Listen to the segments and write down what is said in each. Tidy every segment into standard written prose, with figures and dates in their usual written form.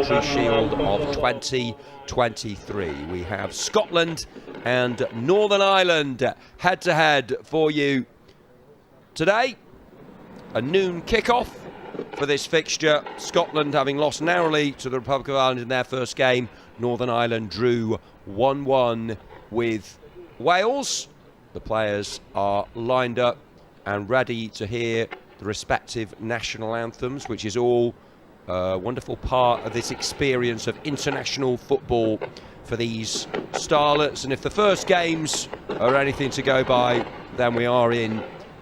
Victory Shield of 2023. We have Scotland and Northern Ireland head-to-head for you today. A noon kick-off for this fixture. Scotland having lost narrowly to the Republic of Ireland in their first game. Northern Ireland drew 1-1 with Wales. The players are lined up and ready to hear the respective national anthems, which is all a wonderful part of this experience of international football for these starlets. And if the first games are anything to go by, then we are in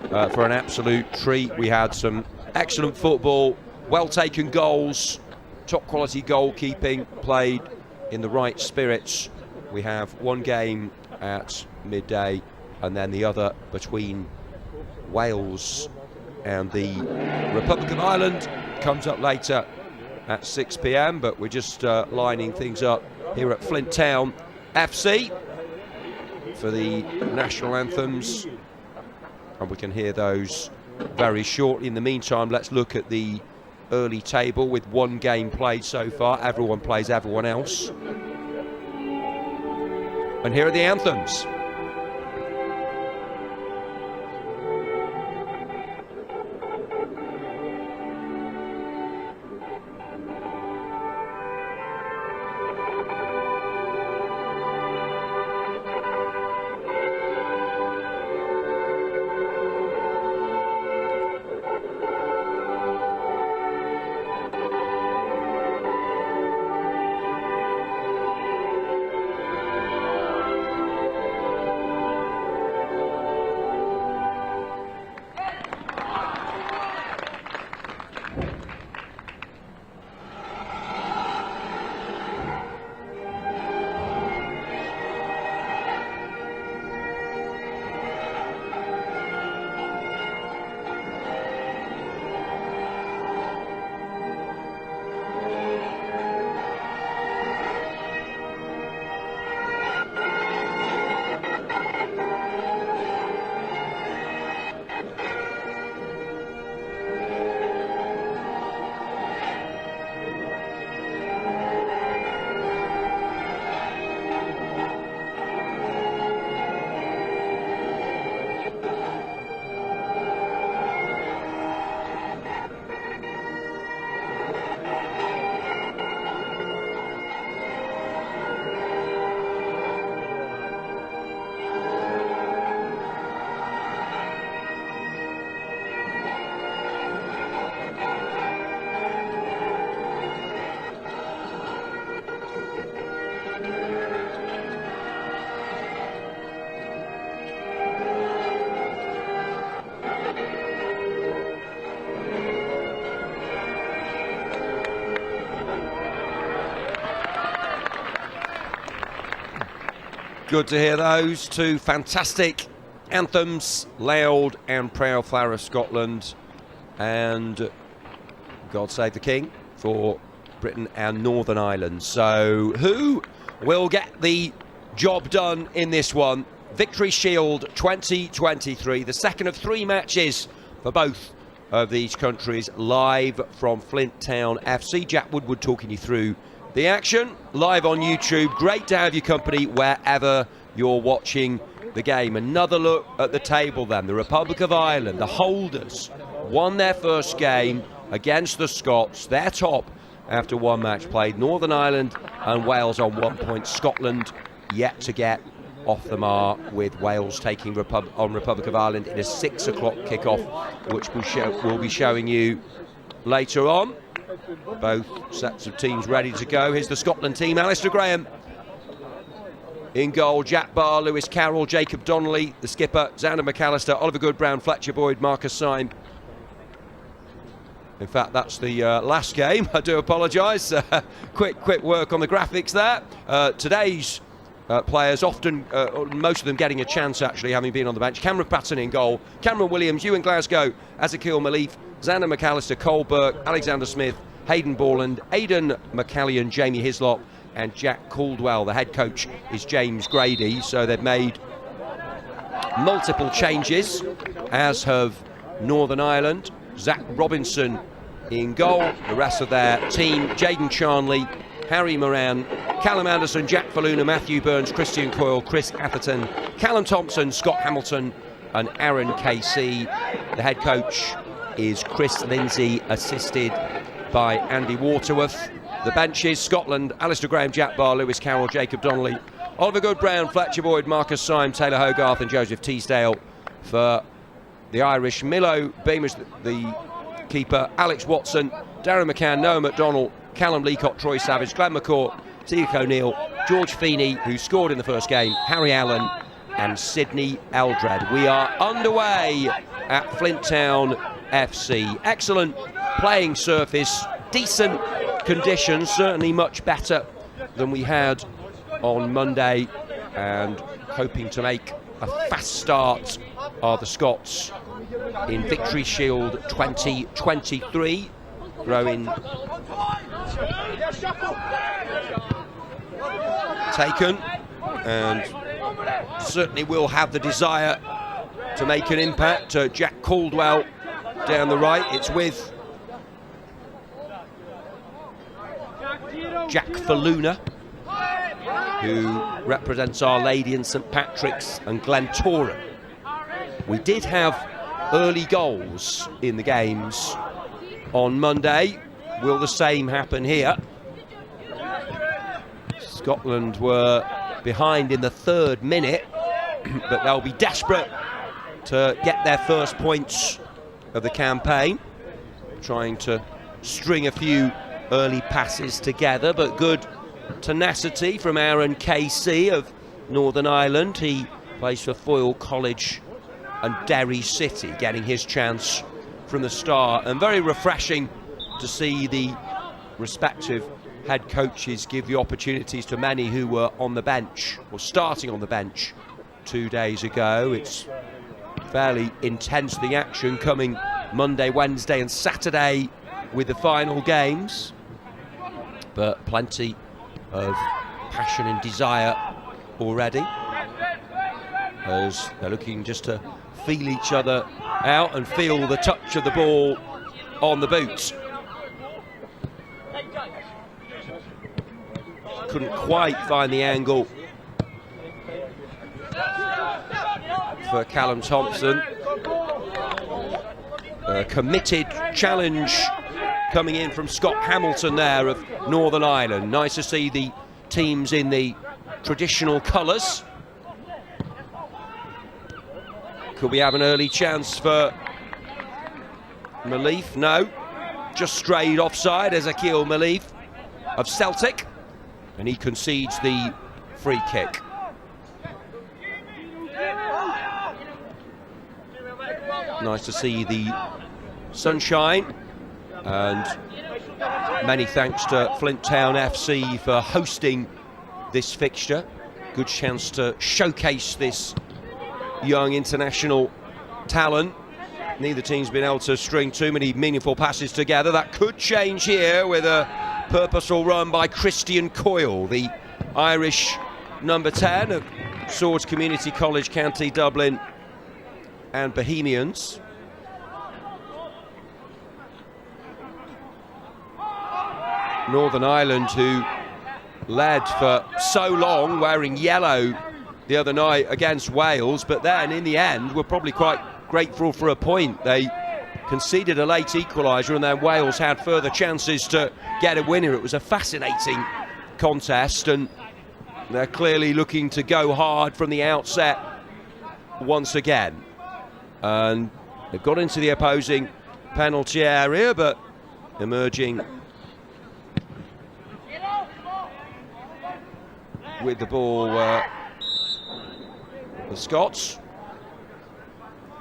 for an absolute treat. We had some excellent football, well taken goals, top quality goalkeeping, played in the right spirits. We have one game at midday and then the other between Wales and the Republic of Ireland comes up later at 6 p.m, but we're just lining things up here at Flint Town FC for the national anthems, and we can hear those very shortly. In the meantime, let's look at the early table with one game played so far. Everyone plays everyone else. And here are the anthems. Good to hear those two fantastic anthems, Loud and Proud Flower of Scotland, and God Save the King for Britain and Northern Ireland. So who will get the job done in this one? Victory Shield 2023, the second of three matches for both of these countries, live from Flint Town FC. Jack Woodward talking you through the action live on YouTube. Great to have your company wherever you're watching the game. Another look at the table then. The Republic of Ireland, the holders, won their first game against the Scots. They're top after one match played. Northern Ireland and Wales on 1 point. Scotland yet to get off the mark, with Wales taking on Republic of Ireland in a 6 o'clock kickoff, which we'll be showing you later on. Both sets of teams ready to go. Here's the Scotland team. Alistair Graham in goal. Jack Barr, Lewis Carroll, Jacob Donnelly, the skipper, Xander McAllister, Oliver Goodbrown, Fletcher Boyd, Marcus Syme. In fact, that's the last game. I do apologise. Quick work on the graphics there. Today's players, often, most of them getting a chance actually, having been on the bench. Cameron Patton in goal. Cameron Williams, Ewan Glasgow, Ezekiel Malif, Xander McAllister, Cole Burke, Alexander Smith, Hayden Borland, Aidan McCallion, Jamie Hislop, and Jack Caldwell. The head coach is James Grady, so they've made multiple changes, as have Northern Ireland. Zach Robinson in goal. The rest of their team: Jayden Charnley, Harry Moran, Callum Anderson, Jack Faluna, Matthew Burns, Christian Coyle, Chris Atherton, Callum Thompson, Scott Hamilton and Aaron Casey. The head coach is Chris Lindsay, assisted by Andy Waterworth. The benches: Scotland: Alistair Graham, Jack Barr, Lewis Carroll, Jacob Donnelly, Oliver Goode-Brown, Fletcher Boyd, Marcus Syme, Taylor Hogarth and Joseph Teasdale. For the Irish, Milo Beamish, the keeper, Alex Watson, Darren McCann, Noah McDonnell, Callum Leacock, Troy Savage, Glenn McCourt, Teague O'Neill, George Feeney, who scored in the first game, Harry Allen and Sydney Eldred. We are underway at Flint Town FC. Excellent playing surface, decent conditions, certainly much better than we had on Monday, and hoping to make a fast start are the Scots in Victory Shield 2023. Throw-in taken, and certainly will have the desire to make an impact. Jack Caldwell down the right. It's with Jack Faluna, who represents Our Lady in St Patrick's and Glentoran. We did have early goals in the games on Monday. Will the same happen here? Scotland were behind in the 3rd minute, but they'll be desperate to get their first points of the campaign, trying to string a few early passes together, but good tenacity from Aaron Casey of Northern Ireland. He plays for Foyle College and Derry City, getting his chance from the start, and very refreshing to see the respective head coaches give the opportunities to many who were on the bench or starting on the bench 2 days ago. It's fairly intense, the action coming Monday, Wednesday and Saturday with the final games, but plenty of passion and desire already, as they're looking just to feel each other out and feel the touch of the ball on the boots. Couldn't quite find the angle for Callum Thompson. A committed challenge coming in from Scott Hamilton there of Northern Ireland. Nice to see the teams in the traditional colours. Could we have an early chance for Maleef? No, just strayed offside. Ezekiel Maleef of Celtic, and he concedes the free kick. Nice to see the sunshine, and many thanks to Flint Town FC for hosting this fixture. Good chance to showcase this young international talent. Neither team's been able to string too many meaningful passes together. That could change here with a purposeful run by Christian Coyle, the Irish number 10 of Swords Community College, County Dublin and Bohemians. Northern Ireland, who led for so long wearing yellow the other night against Wales, but then in the end were probably quite grateful for a point. They conceded a late equaliser, and then Wales had further chances to get a winner. It was a fascinating contest, and they're clearly looking to go hard from the outset once again. And they've got into the opposing penalty area, but emerging with the ball the Scots.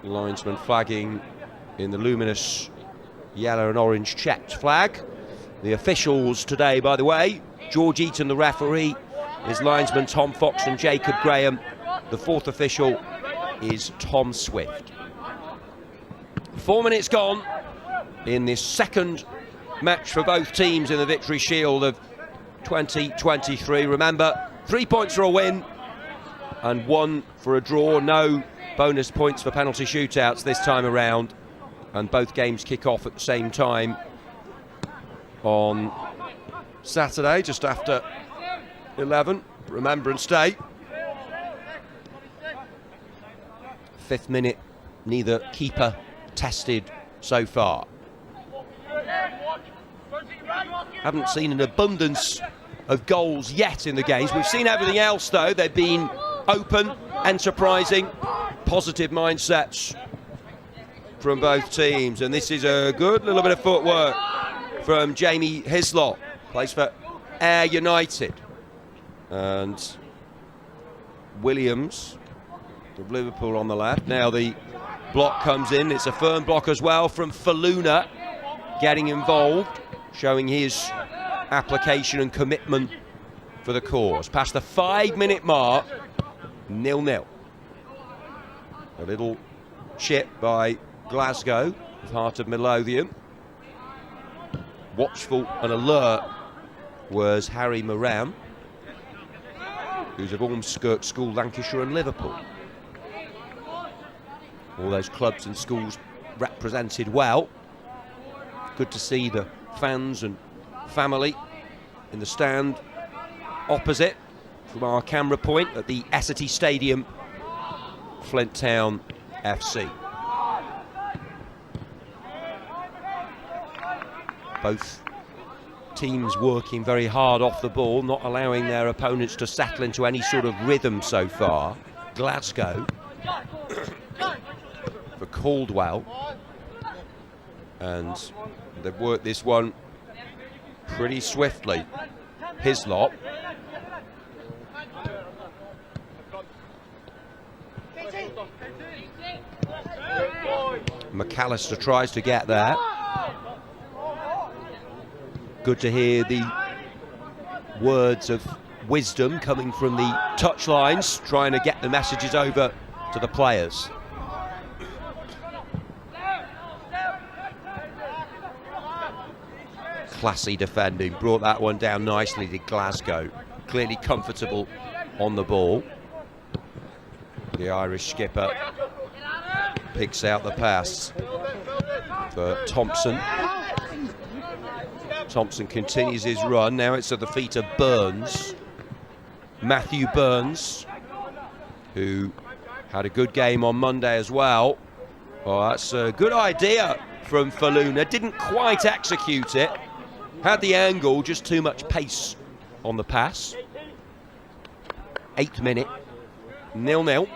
Linesman flagging in the luminous yellow and orange checked flag. The officials today, by the way: George Eaton, the referee, is linesman Tom Fox and Jacob Graham. The fourth official is Tom Swift. 4 minutes gone in this second match for both teams in the Victory Shield of 2023. Remember, 3 points for a win and 1 for a draw. No bonus points for penalty shootouts this time around, and both games kick off at the same time on Saturday, just after 11, Remembrance Day. 5th minute, neither keeper tested so far. Haven't seen an abundance of goals yet in the games. We've seen everything else though. They've been open, enterprising, positive mindsets from both teams. And this is a good little bit of footwork from Jamie Hislop. Plays for Ayr United. And Williams of Liverpool on the left. Now the block comes in. It's a firm block as well from Faluna, getting involved, showing his application and commitment for the cause. Past the 5-minute mark, 0-0. A little chip by Glasgow of Heart of Midlothian. Watchful and alert was Harry Moran, who's of Ormskirk School, Lancashire and Liverpool. All those clubs and schools represented well. Good to see the fans and family in the stand opposite from our camera point at the Essity Stadium, Flint Town FC. Both teams working very hard off the ball, not allowing their opponents to settle into any sort of rhythm so far. Glasgow for Caldwell, and they've worked this one pretty swiftly. Hislop. McAllister tries to get there. Good to hear the words of wisdom coming from the touchlines, trying to get the messages over to the players. Classy defending, brought that one down nicely to Glasgow. Clearly comfortable on the ball. The Irish skipper picks out the pass for Thompson. Thompson continues his run. Now it's at the feet of Burns. Matthew Burns, who had a good game on Monday as well. Oh, that's a good idea from Faluna. Didn't quite execute it. Had the angle, just too much pace on the pass. 8th minute, 0-0.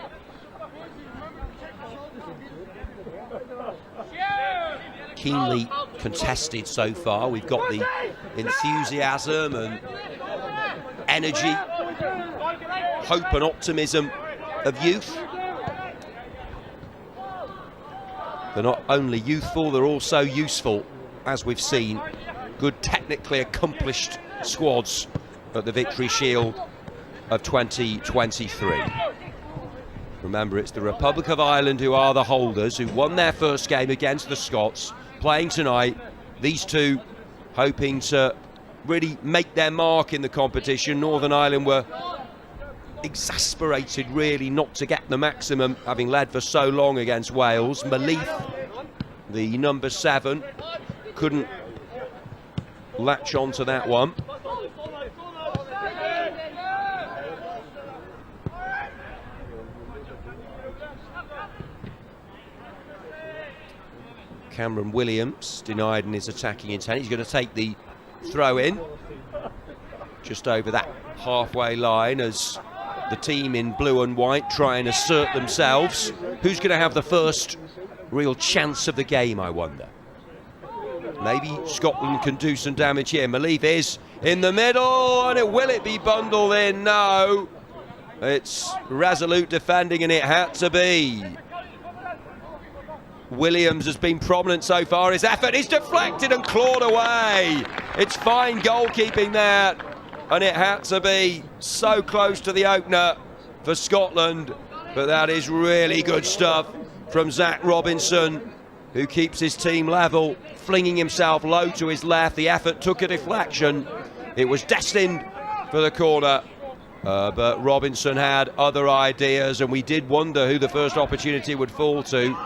Keenly contested so far. We've got the enthusiasm and energy, hope and optimism of youth. They're not only youthful, they're also useful, as we've seen. Good technically accomplished squads at the Victory Shield of 2023. Remember, it's the Republic of Ireland who are the holders, who won their first game against the Scots, playing tonight. These two hoping to really make their mark in the competition. Northern Ireland were exasperated really not to get the maximum, having led for so long against Wales. Malif, the number 7, couldn't latch on to that one. Cameron Williams denied in his attacking intent. He's going to take the throw in just over that halfway line as the team in blue and white try and assert themselves. Who's going to have the first real chance of the game, I wonder? Maybe Scotland can do some damage here. Malif is in the middle, and will it be bundled in? No. It's resolute defending, and it had to be. Williams has been prominent so far. His effort is deflected and clawed away. It's fine goalkeeping there, and it had to be. So close to the opener for Scotland, but that is really good stuff from Zach Robinson, who keeps his team level, flinging himself low to his left. The effort took a deflection. It was destined for the corner, but Robinson had other ideas, and we did wonder who the first opportunity would fall to.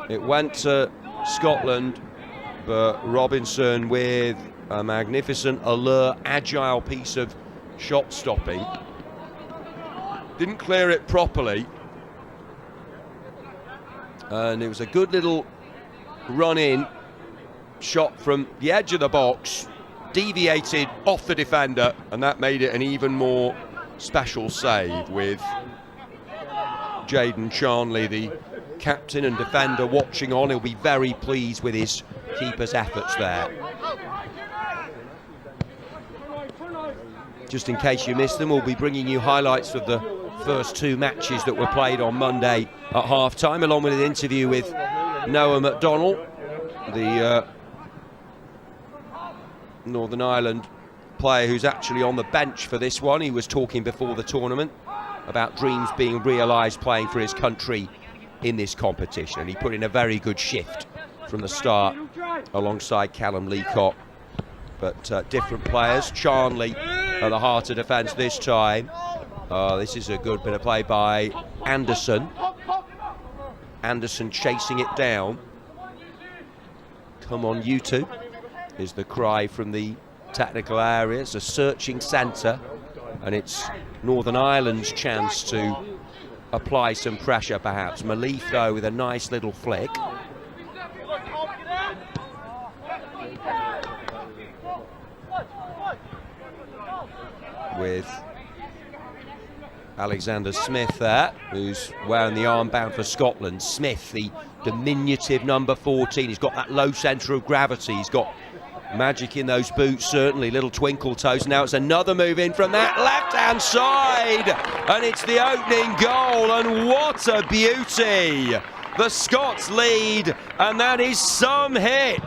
It went to Scotland, but Robinson with A magnificent, alert, agile piece of shot stopping. Didn't clear it properly. And it was a good little run-in shot from the edge of the box, deviated off the defender, and that made it an even more special save, with Jayden Charnley, the captain and defender, watching on. He'll be very pleased with his keeper's efforts there. Just in case you missed them, we'll be bringing you highlights of the first two matches that were played on Monday at half-time, along with an interview with Noah McDonnell, the Northern Ireland player who's actually on the bench for this one. He was talking before the tournament about dreams being realised playing for his country in this competition, and he put in a very good shift from the start alongside Callum Leacock. But different players. Charnley at the heart of defence this time. This is a good bit of play by Anderson. Anderson chasing it down. Come on, you two, is the cry from the technical area. It's a searching centre, and it's Northern Ireland's chance to apply some pressure perhaps. Malif though with a nice little flick. With Alexander Smith there, who's wearing the armband for Scotland. Smith, the diminutive number 14, he's got that low centre of gravity, he's got magic in those boots, certainly, little twinkle toes. Now it's another move in from that left-hand side, and it's the opening goal, and what a beauty! The Scots lead, and that is some hit.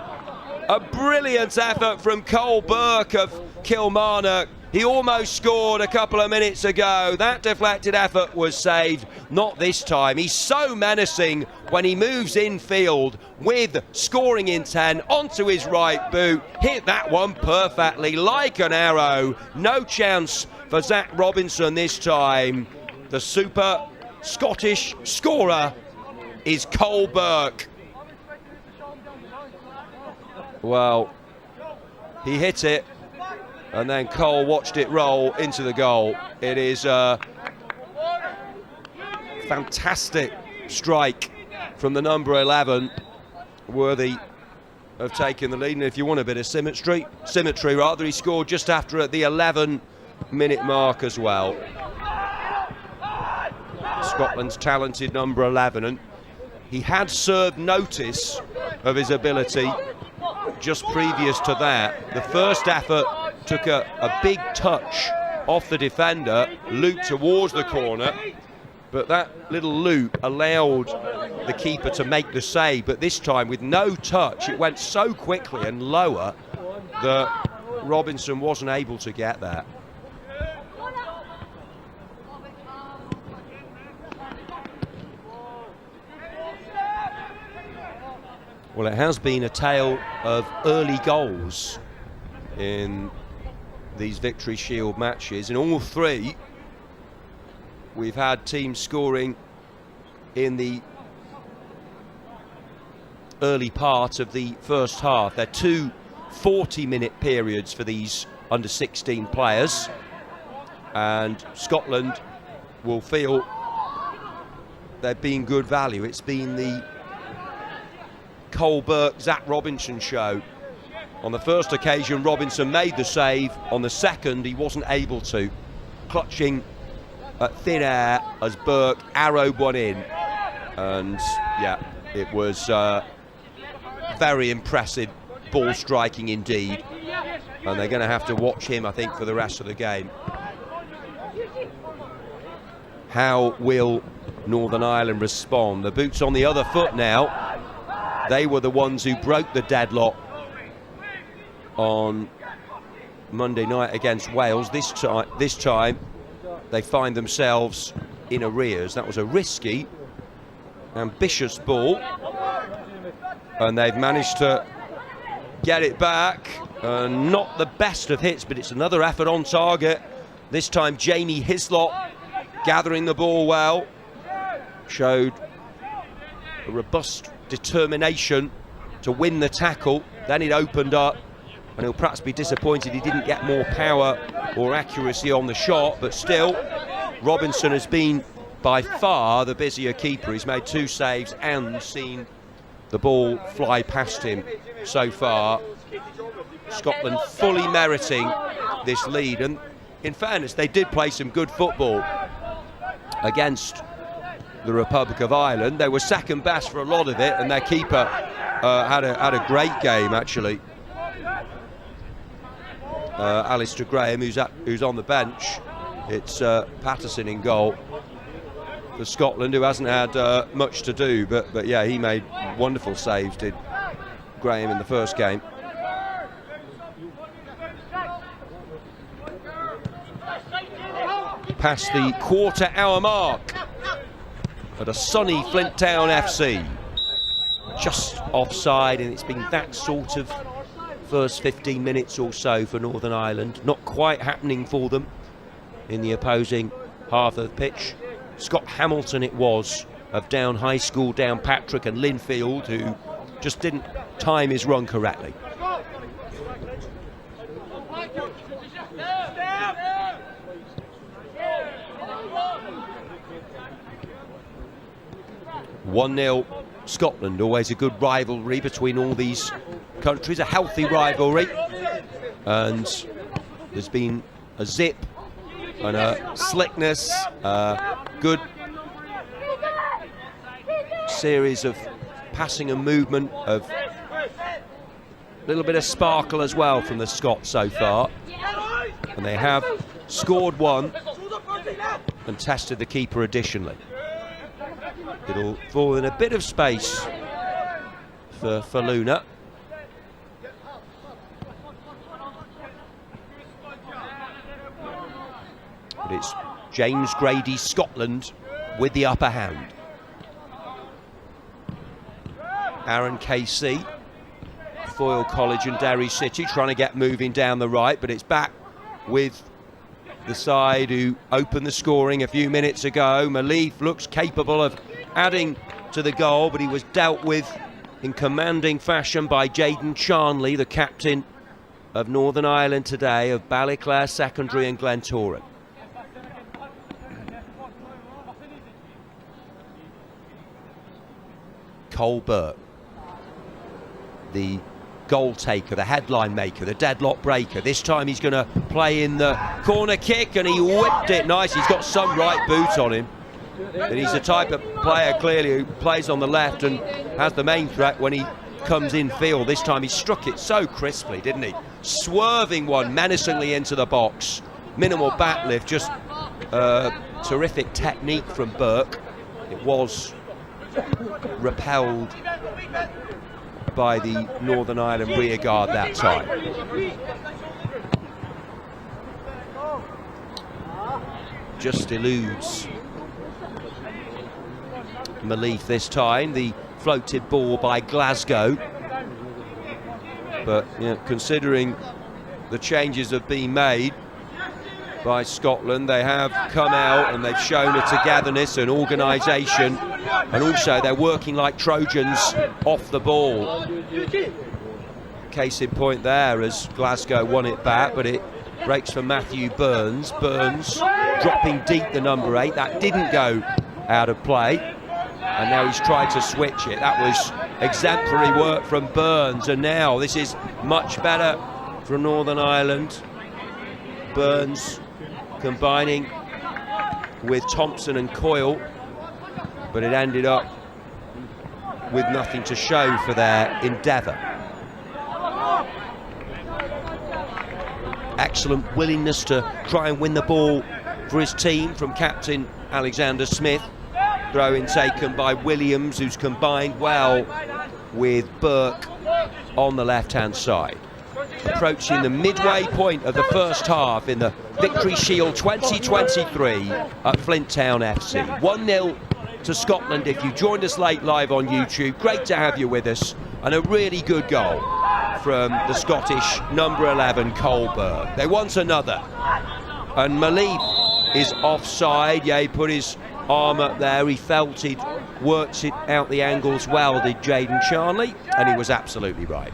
A brilliant effort from Cole Burke of Kilmarnock. He almost scored a couple of minutes ago. That deflected effort was saved, not this time. He's so menacing when he moves infield with scoring intent onto his right boot. Hit that one perfectly like an arrow. No chance for Zach Robinson this time. The super Scottish scorer is Cole Burke. Well, he hit it, and then Cole watched it roll into the goal. It is a fantastic strike from the number 11, worthy of taking the lead. And if you want a bit of symmetry rather, he scored just after at the 11-minute mark as well. Scotland's talented number 11, and he had served notice of his ability just previous to that. The first effort took a big touch off the defender, looped towards the corner, but that little loop allowed the keeper to make the save. But this time, with no touch, it went so quickly and lower that Robinson wasn't able to get that. Well, it has been a tale of early goals in these Victory Shield matches. In all three, we've had teams scoring in the early part of the first half. They're two 40-minute periods for these under-16 players, and Scotland will feel they've been good value. It's been the Cole Burke, Zach Robinson show. On the first occasion, Robinson made the save. On the second, he wasn't able to. Clutching at thin air as Burke arrowed one in. And yeah, it was very impressive ball striking indeed. And they're going to have to watch him, I think, for the rest of the game. How will Northern Ireland respond? The boots on the other foot now. They were the ones who broke the deadlock on Monday night against Wales. This time they find themselves in arrears. That was a risky, ambitious ball, and they've managed to get it back. Not the best of hits, but it's another effort on target. This time Jamie Hislop gathering the ball well, showed a robust determination to win the tackle. Then it opened up, and he'll perhaps be disappointed he didn't get more power or accuracy on the shot, but still, Robinson has been by far the busier keeper. He's made 2 saves and seen the ball fly past him so far. Scotland fully meriting this lead, and in fairness, they did play some good football against the Republic of Ireland. They were second best for a lot of it, and their keeper had a great game, actually. Alistair Graham, who's on the bench. It's Patterson in goal for Scotland, who hasn't had much to do, but yeah, he made wonderful saves, did Graham, in the first game. Past the quarter-hour mark at a sunny Flint Town FC. Just offside, and it's been that sort of first 15 minutes or so for Northern Ireland. Not quite happening for them in the opposing half of the pitch. Scott Hamilton it was, of Down High School, Down Patrick and Linfield, who just didn't time his run correctly. (1-0) Scotland. Always a good rivalry between all these countries, a healthy rivalry, and there's been a zip and a slickness, good series of passing and movement, of a little bit of sparkle as well from the Scots so far, and they have scored 1 and tested the keeper additionally. It'll fall in a bit of space for Luna. But it's James Grady, Scotland, with the upper hand. Aaron Casey, Foyle College and Derry City, trying to get moving down the right, but it's back with the side who opened the scoring a few minutes ago. Maleef looks capable of adding to the goal, but he was dealt with in commanding fashion by Jayden Charnley, the captain of Northern Ireland today, of Ballyclare Secondary and Glentoran. Cole Burke, the goal taker, the headline maker, the deadlock breaker. This time he's going to play in the corner kick, and he whipped it nice. He's got some right boot on him. And he's the type of player, clearly, who plays on the left and has the main threat when he comes in field. This time he struck it so crisply, didn't he? Swerving one menacingly into the box. Minimal bat lift, just terrific technique from Burke. It was repelled by the Northern Ireland rear guard that time. Just eludes Maleef this time. The floated ball by Glasgow, but you know, considering the changes have been made by Scotland, they have come out and they've shown a togetherness and organisation, and also they're working like Trojans off the ball. Case in point there as Glasgow won it back, but it breaks for Matthew Burns. Burns dropping deep, the number 8. That didn't go out of play, and now he's tried to switch it. That was exemplary work from Burns, and now this is much better for Northern Ireland. Burns combining with Thompson and Coyle, but it ended up with nothing to show for their endeavour. Excellent willingness to try and win the ball for his team from captain Alexander Smith. Throw-in taken by Williams, who's combined well with Burke on the left-hand side. Approaching the midway point of the first half in the Victory Shield 2023 at Flint Town FC. 1-0 to Scotland. If you joined us late live on YouTube, great to have you with us, and a really good goal from the Scottish number 11 Cole Burke. They want another, and Maleef is offside. Yeah, he put his arm up there, he felt he'd worked it out the angles well, did Jayden Charnley, and he was absolutely right.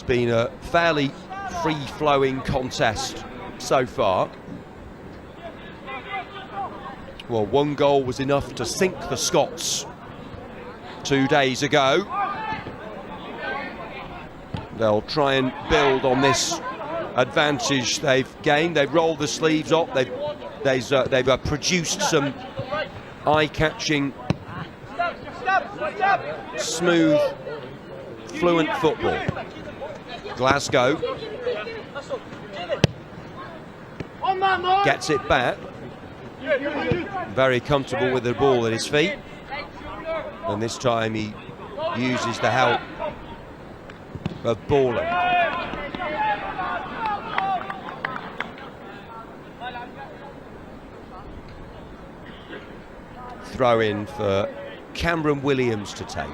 It's been a fairly free-flowing contest so far. Well, one goal was enough to sink the Scots 2 days ago. They'll try and build on this advantage they've gained. They've rolled the sleeves up. They've produced some eye-catching, smooth, fluent football. Glasgow gets it back. Very comfortable with the ball at his feet. And this time he uses the help of Borland. Throw in for Cameron Williams to take.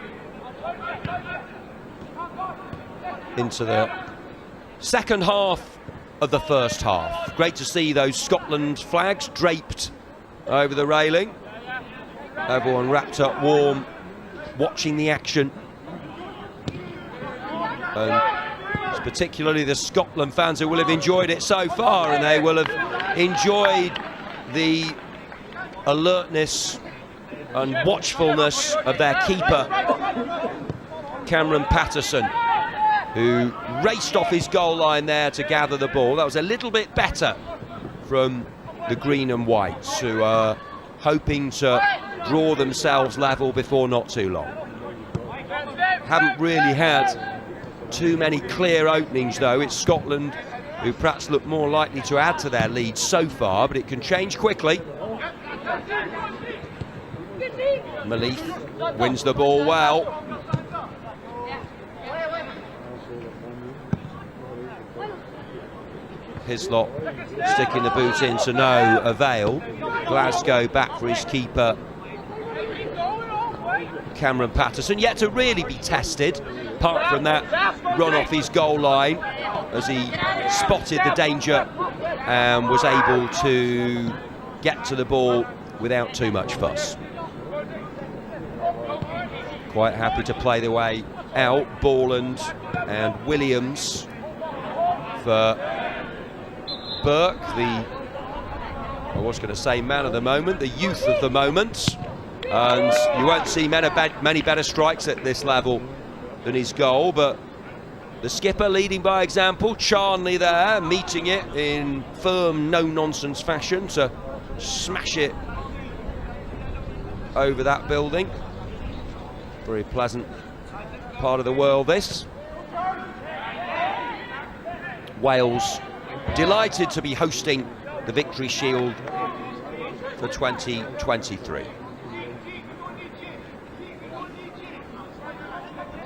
Into the second half of the first half. Great to see those Scotland flags draped over the railing. Everyone wrapped up warm, watching the action. And particularly the Scotland fans who will have enjoyed it so far, and they will have enjoyed the alertness and watchfulness of their keeper, Cameron Patterson, who raced off his goal line there to gather the ball. That was a little bit better from the green and whites, who are hoping to draw themselves level before not too long. Haven't really had too many clear openings though. It's Scotland who perhaps look more likely to add to their lead so far, but it can change quickly. Malif wins the ball well. Hislop sticking the boot in to no avail. Glasgow back for his keeper, Cameron Patterson, yet to really be tested, apart from that run off his goal line as he spotted the danger and was able to get to the ball without too much fuss. Quite happy to play the way out. Borland and Williams for Burke, I was going to say man of the moment, the youth of the moment. And you won't see many better strikes at this level than his goal, but the skipper leading by example. Charnley there, meeting it in firm, no-nonsense fashion to smash it over that building. Very pleasant part of the world, this. Wales delighted to be hosting the Victory Shield for 2023.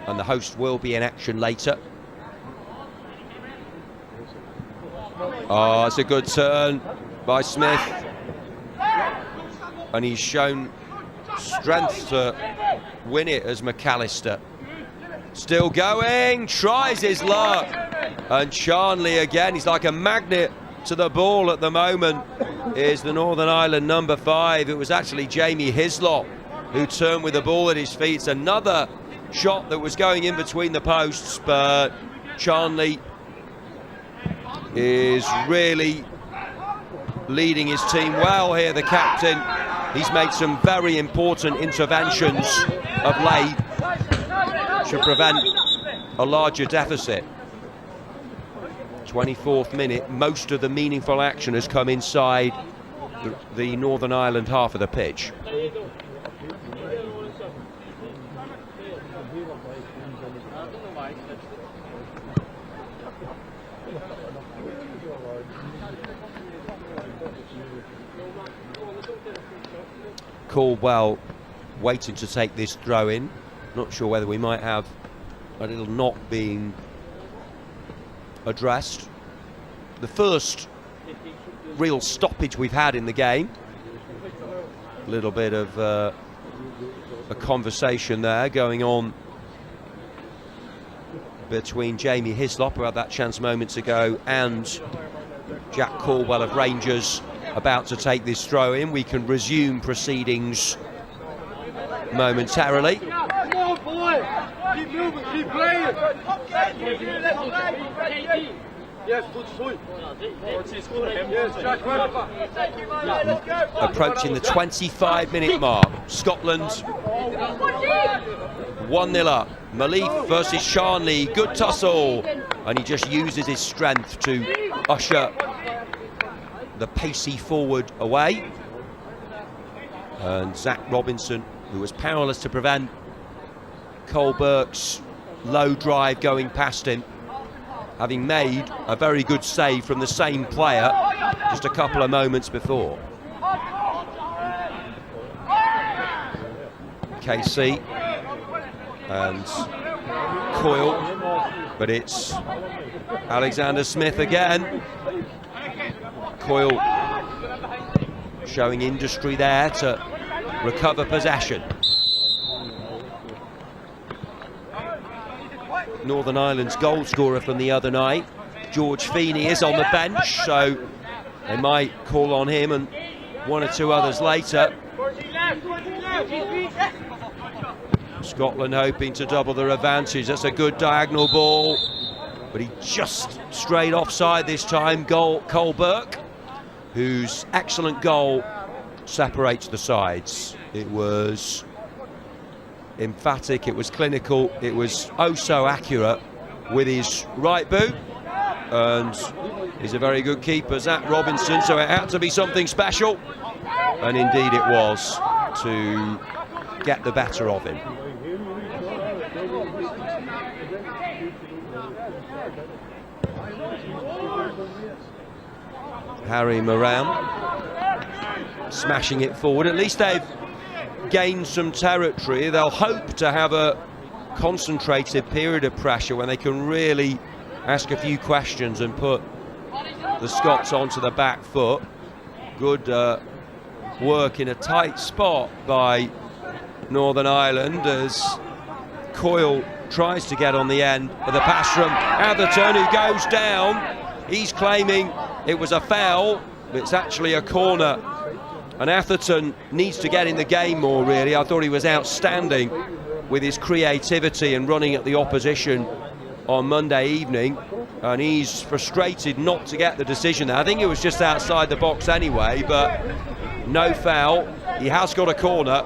And the host will be in action later. Oh, it's a good turn by Smith. And he's shown strength to win it as McAllister. Still going, tries his luck. And Charnley again, he's like a magnet to the ball at the moment, is the Northern Ireland number 5. It was actually Jamie Hislop who turned with the ball at his feet. It's another shot that was going in between the posts, but Charnley is really leading his team well here, the captain. He's made some very important interventions of late to prevent a larger deficit. 24th minute, most of the meaningful action has come inside the Northern Ireland half of the pitch. Caldwell waiting to take this throw in. Not sure whether we might have a little knock being addressed. The first real stoppage we've had in the game. A little bit of a conversation there going on between Jamie Hislop, who had that chance moments ago, and Jack Caldwell of Rangers, about to take this throw in. We can resume proceedings momentarily. Good boy. Keep moving. Keep playing. Yes, approaching the 25-minute mark. Scotland 1-0 up. Malif versus Shanley. Good tussle. And he just uses his strength to usher the pacey forward away. And Zach Robinson, who was powerless to prevent Cole Burke's low drive going past him, having made a very good save from the same player just a couple of moments before. KC and Coyle, but it's Alexander Smith again. Coyle showing industry there to recover possession. Northern Ireland's goal scorer from the other night, George Feeney, is on the bench, so they might call on him and one or two others later. Scotland hoping to double their advantage. That's a good diagonal ball, but he just straight offside this time. Cole Burke, whose excellent goal separates the sides. It was emphatic, it was clinical, it was oh so accurate with his right boot, and he's a very good keeper, Zach Robinson, so it had to be something special, and indeed it was, to get the better of him. Harry Moran smashing it forward. At least they've gained some territory. They'll hope to have a concentrated period of pressure when they can really ask a few questions and put the Scots onto the back foot. Good work in a tight spot by Northern Ireland as Coyle tries to get on the end of the pass from Atherton, who goes down. He's claiming it was a foul, but it's actually a corner. And Atherton needs to get in the game more, really. I thought he was outstanding with his creativity and running at the opposition on Monday evening. And he's frustrated not to get the decision there. I think it was just outside the box anyway, but no foul. He has got a corner,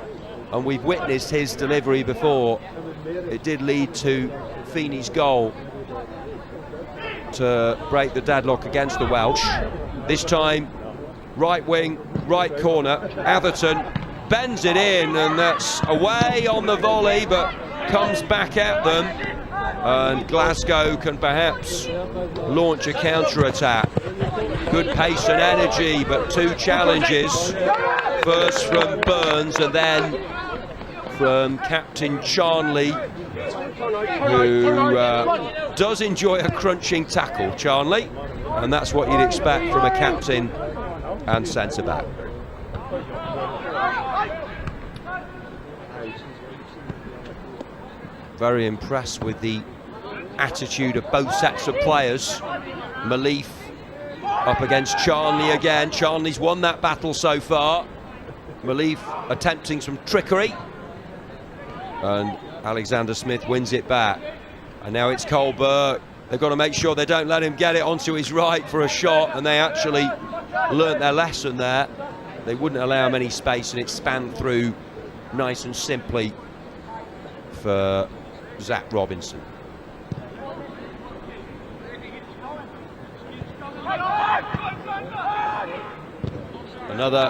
and we've witnessed his delivery before. It did lead to Feeney's goal to break the deadlock against the Welsh. This time, right wing, right corner. Atherton bends it in, and that's away on the volley, but comes back at them. And Glasgow can perhaps launch a counter-attack. Good pace and energy, but two challenges. First from Burns, and then from Captain Charnley, who does enjoy a crunching tackle, Charnley, and that's what you'd expect from a captain and centre-back. Very impressed with the attitude of both sets of players. Malif up against Charnley again. Charnley's won that battle so far. Malif attempting some trickery, and Alexander Smith wins it back. And now it's Cole Burke. They've got to make sure they don't let him get it onto his right for a shot, and they actually learnt their lesson there. They wouldn't allow him any space, and it spanned through nice and simply for Zach Robinson. Another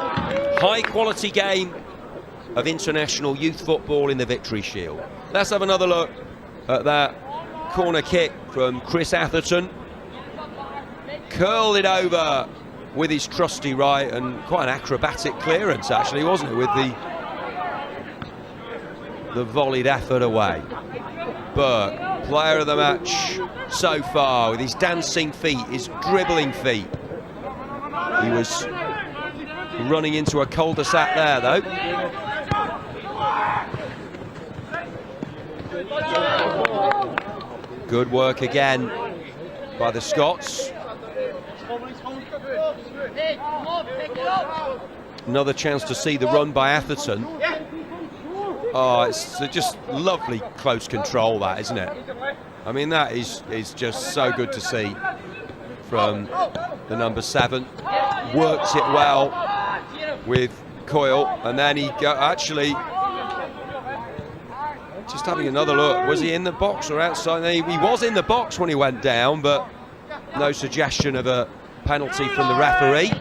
high-quality game of international youth football in the Victory Shield. Let's have another look at that corner kick from Chris Atherton. Curled it over with his trusty right, and quite an acrobatic clearance actually, wasn't it, with the volleyed effort away. Burke, player of the match so far, with his dancing feet, his dribbling feet. He was running into a cul-de-sac there though. Good work again by the Scots. Another chance to see the run by Atherton. Oh, it's just lovely close control, that, isn't it? I mean, that is just so good to see from the number 7. Works it well with Coyle, and then he actually just having another look. Was he in the box or outside? He was in the box when he went down, but no suggestion of a penalty from the referee.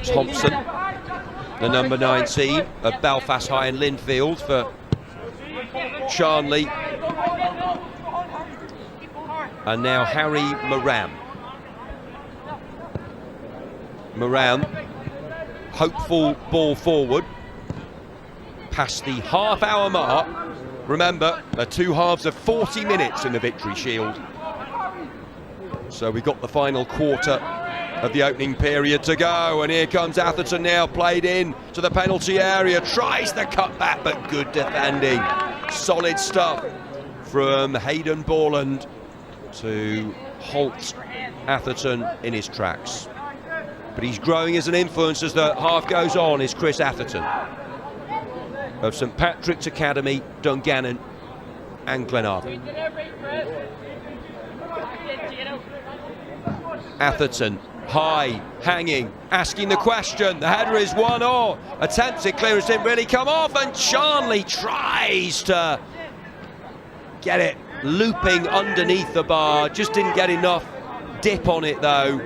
Thompson, the number 19 of Belfast High and Linfield for Charnley. And now Harry Moran. Moran, hopeful ball forward. Past the half-hour mark. Remember, the 2 halves of 40 minutes in the Victory Shield. So we've got the final quarter of the opening period to go, and here comes Atherton now, played in to the penalty area, tries the cutback, but good defending. Solid stuff from Hayden Borland to halt Atherton in his tracks. But he's growing as an influence as the half goes on, is Chris Atherton of St Patrick's Academy, Dungannon and Glenarvan. Atherton, high, hanging, asking the question. The header is 1-0. Attempted clearance didn't really come off, and Charnley tries to get it looping underneath the bar. Just didn't get enough dip on it though,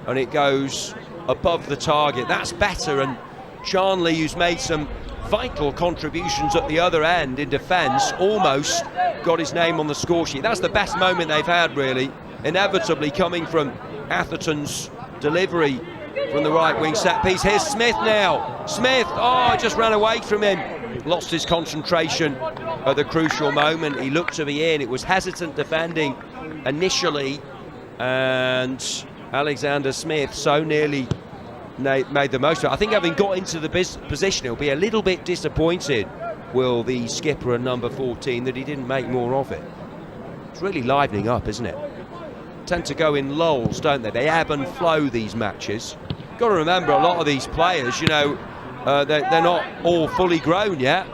and it goes above the target. That's better, and Charnley, who's made some vital contributions at the other end in defence, almost got his name on the score sheet. That's the best moment they've had, really, inevitably coming from Atherton's delivery from the right wing set piece. Here's Smith now. Smith, just ran away from him. Lost his concentration at the crucial moment. He looked to be in. It was hesitant defending initially, and Alexander Smith so nearly made the most of it. I think having got into the position, he'll be a little bit disappointed, will the skipper and number 14, that he didn't make more of it. It's really livening up, isn't it? Tend to go in lulls, don't they? They ebb and flow, these matches. Got to remember, a lot of these players, you know, they're not all fully grown yet.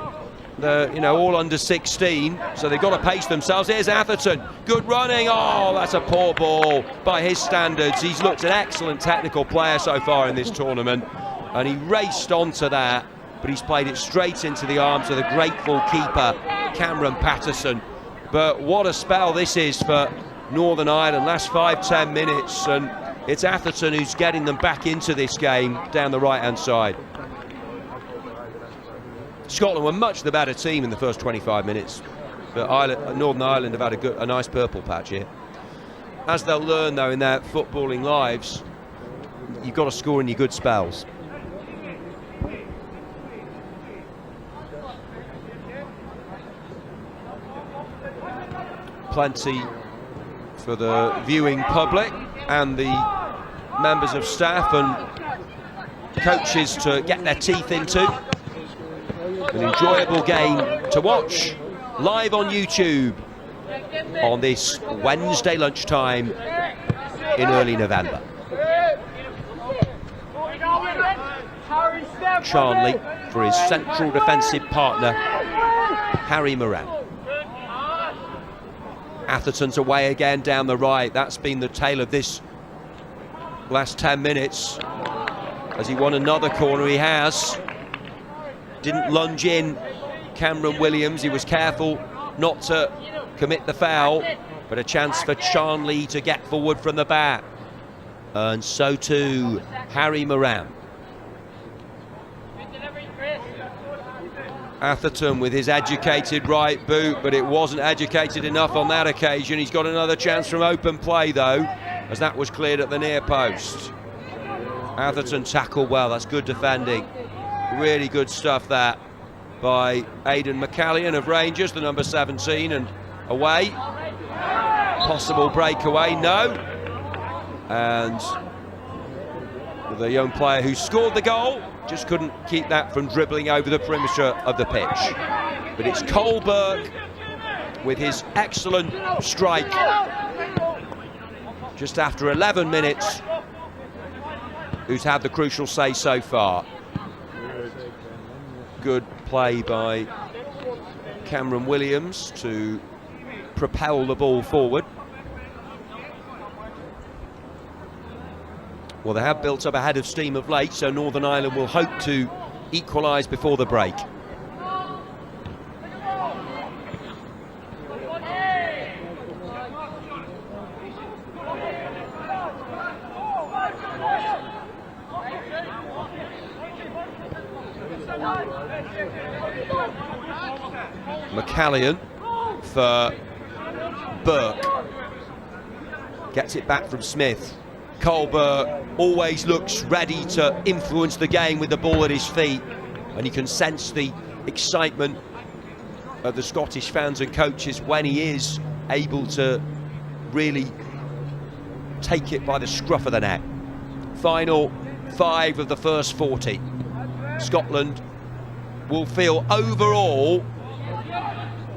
They're, you know, all under 16, so they've got to pace themselves. Here's Atherton, good running. Oh, that's a poor ball by his standards. He's looked an excellent technical player so far in this tournament, and he raced onto that, but he's played it straight into the arms of the grateful keeper, Cameron Patterson. But what a spell this is for Northern Ireland, last 5-10 minutes, and it's Atherton who's getting them back into this game down the right-hand side. Scotland were much the better team in the first 25 minutes, but Northern Ireland have had a nice purple patch here. As they'll learn, though, in their footballing lives, you've got to score in your good spells. Plenty for the viewing public and the members of staff and coaches to get their teeth into. An enjoyable game to watch live on YouTube on this Wednesday lunchtime in early November. Charnley for his central defensive partner, Harry Moran. Atherton's away again down the right. That's been the tale of this last 10 minutes. Has he won another corner? He has. Didn't lunge in Cameron Williams. He was careful not to commit the foul, but a chance for Charnley to get forward from the back. And so too, Harry Moran. Atherton with his educated right boot, but it wasn't educated enough on that occasion. He's got another chance from open play though, as that was cleared at the near post. Atherton tackled well, that's good defending. Really good stuff that by Aidan McCallion of Rangers, the number 17, and away. Possible breakaway, no. And the young player who scored the goal just couldn't keep that from dribbling over the perimeter of the pitch. But it's Cole Burke with his excellent strike. Just after 11 minutes, who's had the crucial say so far. Good play by Cameron Williams to propel the ball forward. Well, they have built up a head of steam of late, so Northern Ireland will hope to equalise before the break. McCallion for Burke. Gets it back from Smith. Cole Burke always looks ready to influence the game with the ball at his feet, and you can sense the excitement of the Scottish fans and coaches when he is able to really take it by the scruff of the neck. Final 5 of the first 40. Scotland will feel overall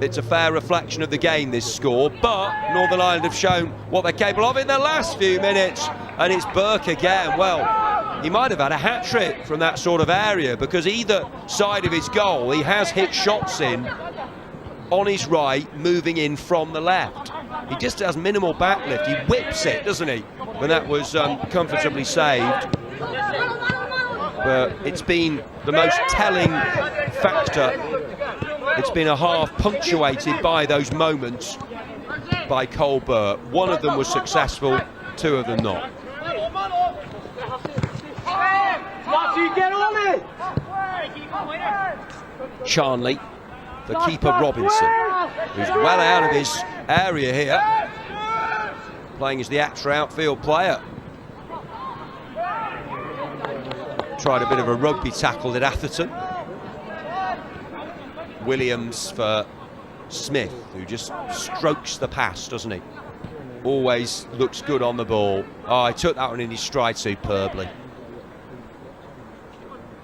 it's a fair reflection of the game, this score, but Northern Ireland have shown what they're capable of in the last few minutes, and it's Burke again. Well, he might have had a hat-trick from that sort of area, because either side of his goal he has hit shots in on his right, moving in from the left. He just has minimal backlift. He whips it, doesn't he? And that was comfortably saved. But it's been the most telling factor. It's been a half punctuated by those moments by Cole Burke. One of them was successful, 2 of them not. Charnley, the keeper Robinson, who's well out of his area here, playing as the extra outfield player. Tried a bit of a rugby tackle at Atherton. Williams for Smith, who just strokes the pass, doesn't he? Always looks good on the ball. Oh, he took that one in his stride superbly.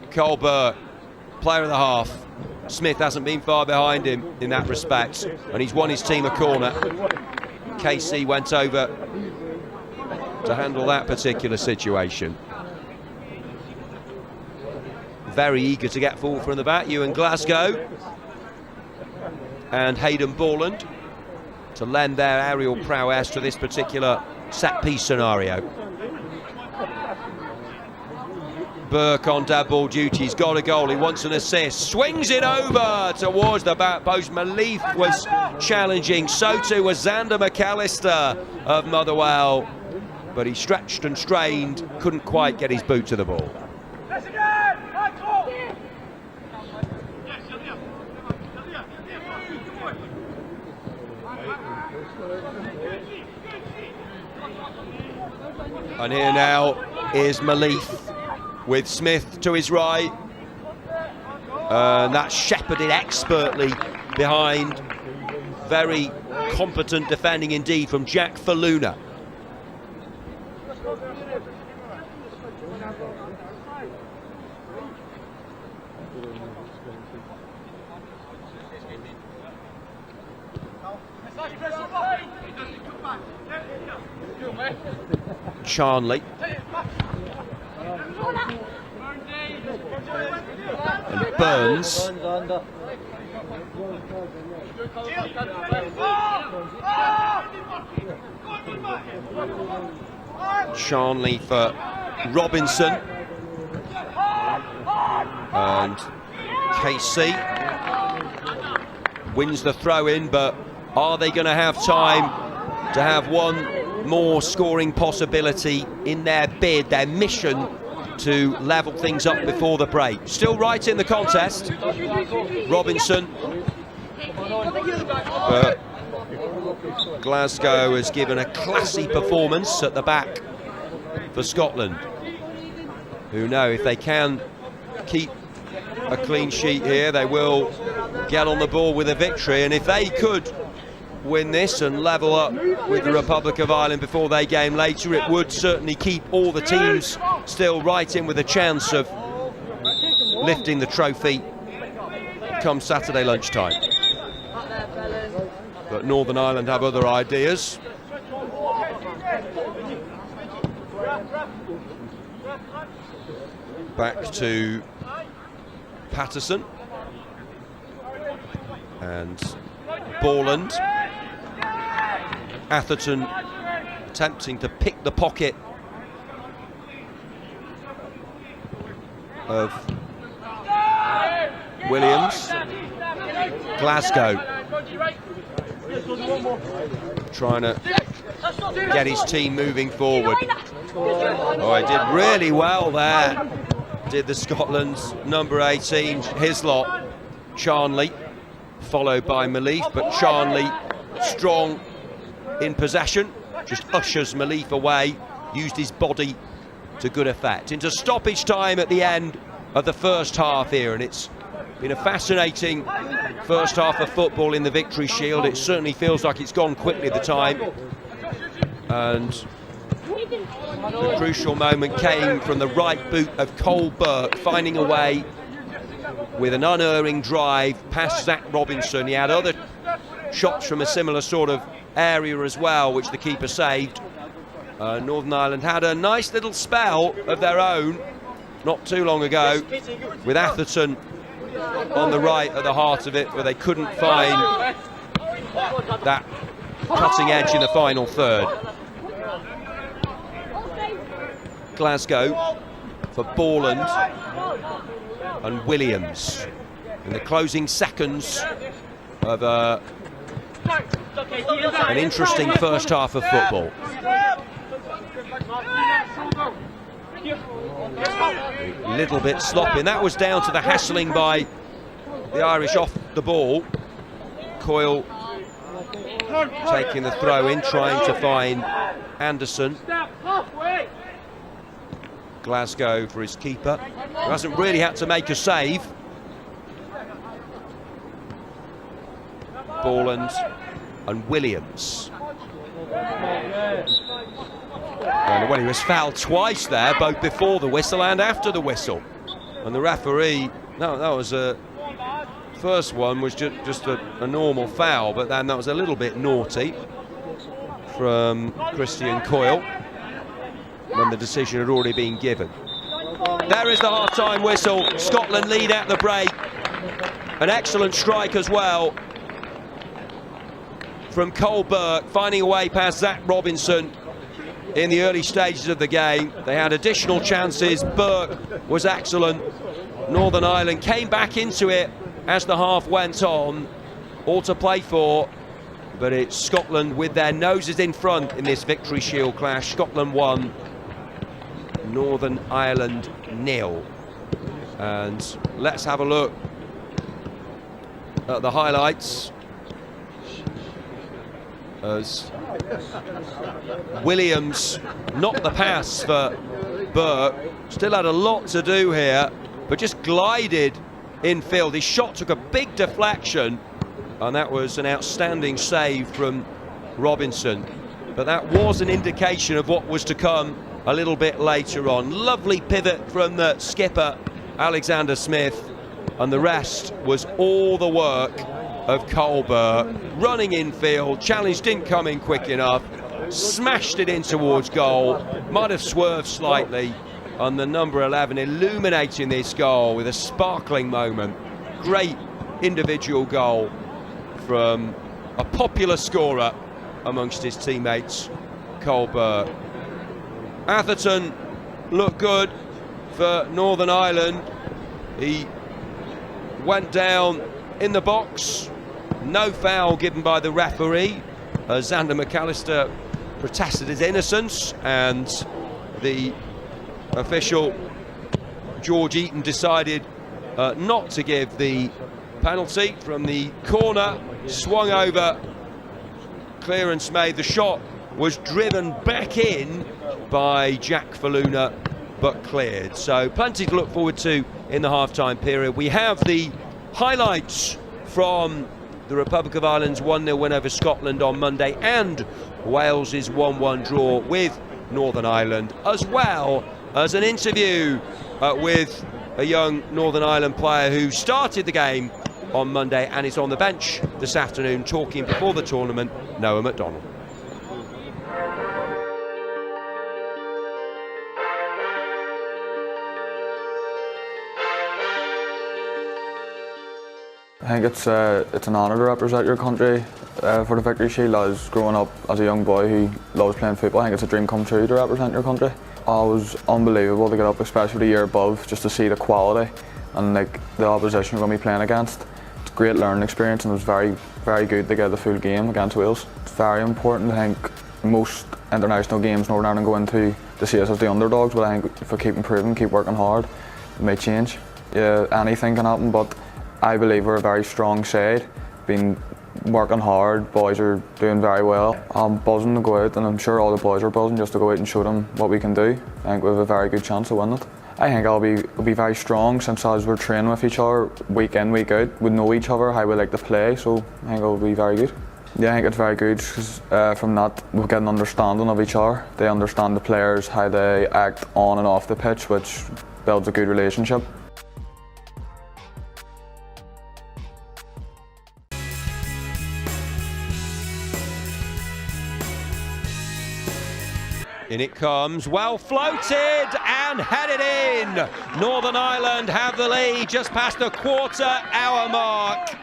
Cole Burke, player of the half. Smith hasn't been far behind him in that respect, and he's won his team a corner. KC went over to handle that particular situation. Very eager to get forward from the back, Ewan Glasgow and Hayden Borland, to lend their aerial prowess to this particular set-piece scenario. Burke on dead ball duty, he's got a goal, he wants an assist, swings it over towards the back post. Malif was challenging, so too was Xander McAllister of Motherwell, but he stretched and strained, couldn't quite get his boot to the ball. And here now is Malif with Smith to his right, and that's shepherded expertly behind. Very competent defending indeed from Jack Faluna. Charnley and Burns. Charnley for Robinson and KC wins the throw in, but are they going to have time to have one more scoring possibility in their bid, their mission to level things up before the break? Still right in the contest, Robinson, but Glasgow has given a classy performance at the back for Scotland, who know if they can keep a clean sheet here, they will get on the ball with a victory. And if they could win this and level up with the Republic of Ireland before they game later, it would certainly keep all the teams still right in with a chance of lifting the trophy come Saturday lunchtime. But Northern Ireland have other ideas. Back to Patterson. And Borland. Atherton attempting to pick the pocket of Williams. Glasgow trying to get his team moving forward. Oh, he did really well there, did the Scotland's number 18, Hislop, Charnley, followed by Malif, but Charnley strong in possession, just ushers Malif away, used his body to good effect. Into stoppage time at the end of the first half here, and it's been a fascinating first half of football in the Victory Shield. It certainly feels like it's gone quickly at the time, and the crucial moment came from the right boot of Cole Burke, finding a way with an unerring drive past Zach Robinson. He had other shots from a similar sort of area as well, which the keeper saved. Northern Ireland had a nice little spell of their own not too long ago, with Atherton on the right at the heart of it, where they couldn't find that cutting edge in the final third. Glasgow for Borland and Williams in the closing seconds of an interesting first half of football. A little bit sloppy, and that was down to the hassling by the Irish off the ball. Coyle taking the throw in, trying to find Anderson. Glasgow for his keeper, who hasn't really had to make a save. Borland and Williams. And well, he was fouled twice there, both before the whistle and after the whistle. And the referee, no, that was a first one was just a normal foul, but then that was a little bit naughty from Christian Coyle when the decision had already been given. There is the half-time whistle. Scotland lead at the break. An excellent strike as well from Cole Burke, finding a way past Zach Robinson in the early stages of the game. They had additional chances. Burke was excellent. Northern Ireland came back into it as the half went on. All to play for, but it's Scotland with their noses in front in this Victory Shield clash. Scotland 1, Northern Ireland 0. And let's have a look at the highlights as Williams knocked the pass for Burke. Still had a lot to do here, but just glided infield. His shot took a big deflection, and that was an outstanding save from Robinson. But that was an indication of what was to come a little bit later on. Lovely pivot from the skipper, Alexander Smith, and the rest was all the work of Cole Burke. Running infield, challenge didn't come in quick enough, smashed it in towards goal, might have swerved slightly, and the number 11 illuminating this goal with a sparkling moment. Great individual goal from a popular scorer amongst his teammates, Cole Burke. Atherton looked good for Northern Ireland. He went down in the box, no foul given by the referee. Xander McAllister protested his innocence, and the official George Eaton decided not to give the penalty from the corner. Swung over, clearance made. The shot was driven back in by Jack Faluna, but cleared. So plenty to look forward to in the half-time period. We have the highlights from the Republic of Ireland's 1-0 win over Scotland on Monday, and Wales's 1-1 draw with Northern Ireland, as well as an interview with a young Northern Ireland player who started the game on Monday and is on the bench this afternoon talking before the tournament, Noah McDonald. I think it's an honour to represent your country for the Victory Shield. As growing up as a young boy who loves playing football, I think it's a dream come true to represent your country. Oh, it was unbelievable to get up, especially the year above, just to see the quality and like the opposition you're going to be playing against. It's a great learning experience, and it was very, very good to get the full game against Wales. It's very important. I think most international games Northern Ireland go into to see us as the underdogs, but I think if we keep improving, keep working hard, it may change. Yeah, anything can happen, but I believe we're a very strong side. Been working hard, boys are doing very well. I'm buzzing to go out, and I'm sure all the boys are buzzing just to go out and show them what we can do. I think we have a very good chance of winning it. I think I'll be very strong, since as we're training with each other week in, week out. We know each other, how we like to play, so I think I'll be very good. Yeah, I think it's very good, because from that we'll get an understanding of each other. They understand the players, how they act on and off the pitch, which builds a good relationship. In it comes, well floated and headed in. Northern Ireland have the lead just past the quarter-hour mark.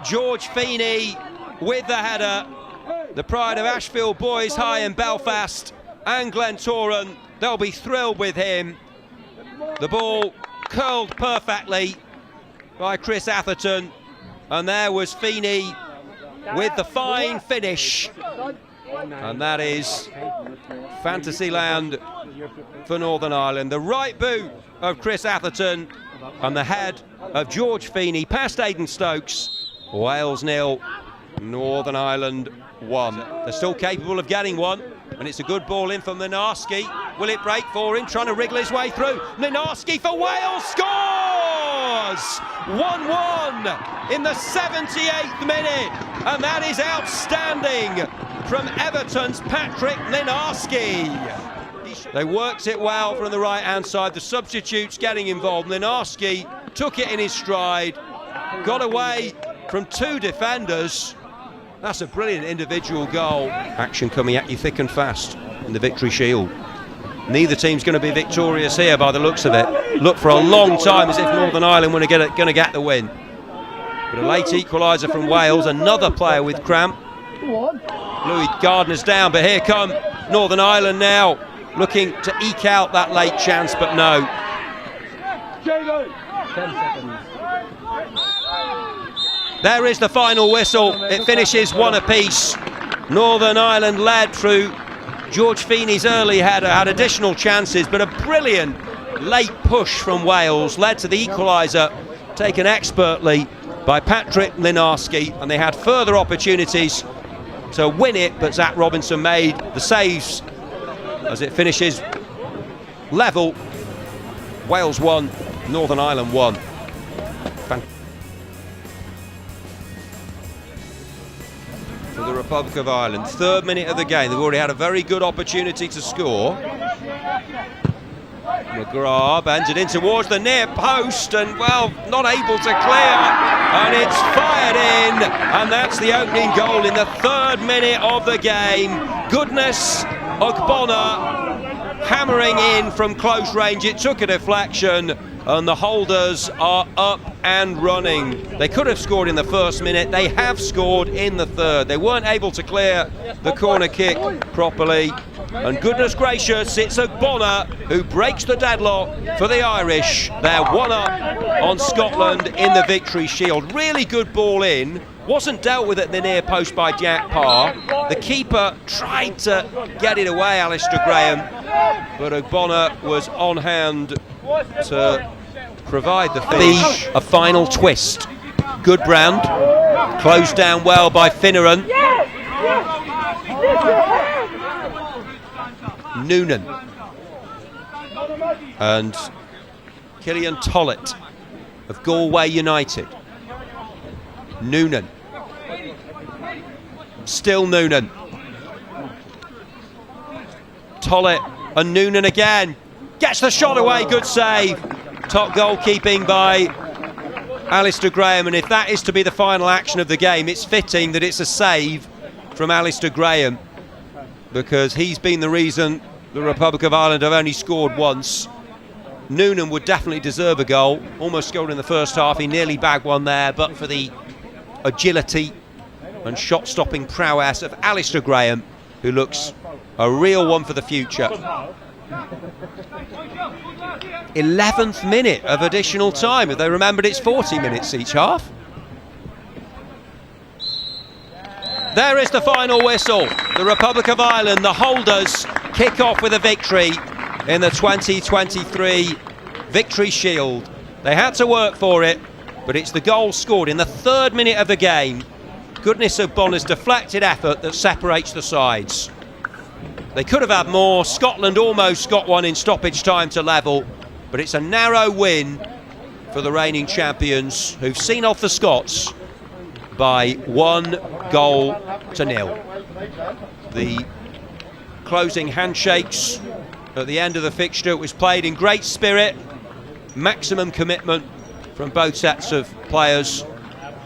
George Feeney with the header. The pride of Ashfield Boys High in Belfast and Glentoran. They'll be thrilled with him. The ball curled perfectly by Chris Atherton. And there was Feeney with the fine finish. And that is fantasy land for Northern Ireland. The right boot of Chris Atherton and the head of George Feeney past Aidan Stokes. Wales 0, Northern Ireland 1. They're still capable of getting one, and it's a good ball in from Lenarski. Will it break for him? Trying to wriggle his way through. Lenarski for Wales scores! 1-1 in the 78th minute, and that is outstanding from Everton's Patrick Lenarski. They worked it well from the right-hand side. The substitutes getting involved. Lenarski took it in his stride, got away from two defenders. That's a brilliant individual goal. Action coming at you thick and fast in the Victory Shield. Neither team's going to be victorious here by the looks of it. Look for a long time as if Northern Ireland were going to get the win. But a late equaliser from Wales, another player with cramp. Louis Gardner's down, but here come Northern Ireland now, looking to eke out that late chance, but no. 10 seconds. There is the final whistle. It finishes one apiece. Northern Ireland led through George Feeney's early header, had additional chances, but a brilliant late push from Wales led to the equaliser, taken expertly by Patrick Lenarski, and they had further opportunities to win it, but Zach Robinson made the saves as it finishes level. Wales 1, Northern Ireland 1. For the Republic of Ireland, 3rd minute of the game. They've already had a very good opportunity to score. McGrath bends it in towards the near post and, well, not able to clear. And it's fired in. And that's the opening goal in the 3rd minute of the game. Goodness, Ogbonna hammering in from close range. It took a deflection, and the holders are up and running. They could have scored in the 1st minute. They have scored in the 3rd. They weren't able to clear the corner kick properly. And goodness gracious, it's Ogbonna who breaks the deadlock for the Irish. They're 1-up on Scotland in the Victory Shield. Really good ball in. Wasn't dealt with at the near post by Jack Parr. The keeper tried to get it away, Alistair Graham, but Ogbonna was on hand to provide the finish. A final twist. Goodbrand closed down well by Finneran. Noonan and Killian Tollett of Galway United. Noonan, still Noonan, Tollett and Noonan again, gets the shot away, good save. Top goalkeeping by Alistair Graham, and if that is to be the final action of the game, it's fitting that it's a save from Alistair Graham, because he's been the reason the Republic of Ireland have only scored once. Noonan would definitely deserve a goal. Almost scored in the first half. He nearly bagged one there, but for the agility and shot-stopping prowess of Alistair Graham, who looks a real one for the future. 11th minute of additional time. If they remembered, it's 40 minutes each half. There is the final whistle. The Republic of Ireland, the holders, kick off with a victory in the 2023 Victory Shield. They had to work for it, but it's the goal scored in the 3rd minute of the game. Goodness of Bonner's deflected effort that separates the sides. They could have had more. Scotland almost got one in stoppage time to level, but it's a narrow win for the reigning champions, who've seen off the Scots by 1-0. The closing handshakes at the end of the fixture was played in great spirit, maximum commitment from both sets of players,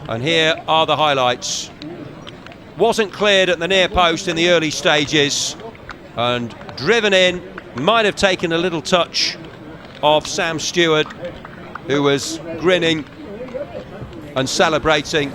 and here are the highlights. Wasn't cleared at the near post in the early stages and driven in, might have taken a little touch of Sam Stewart, who was grinning and celebrating.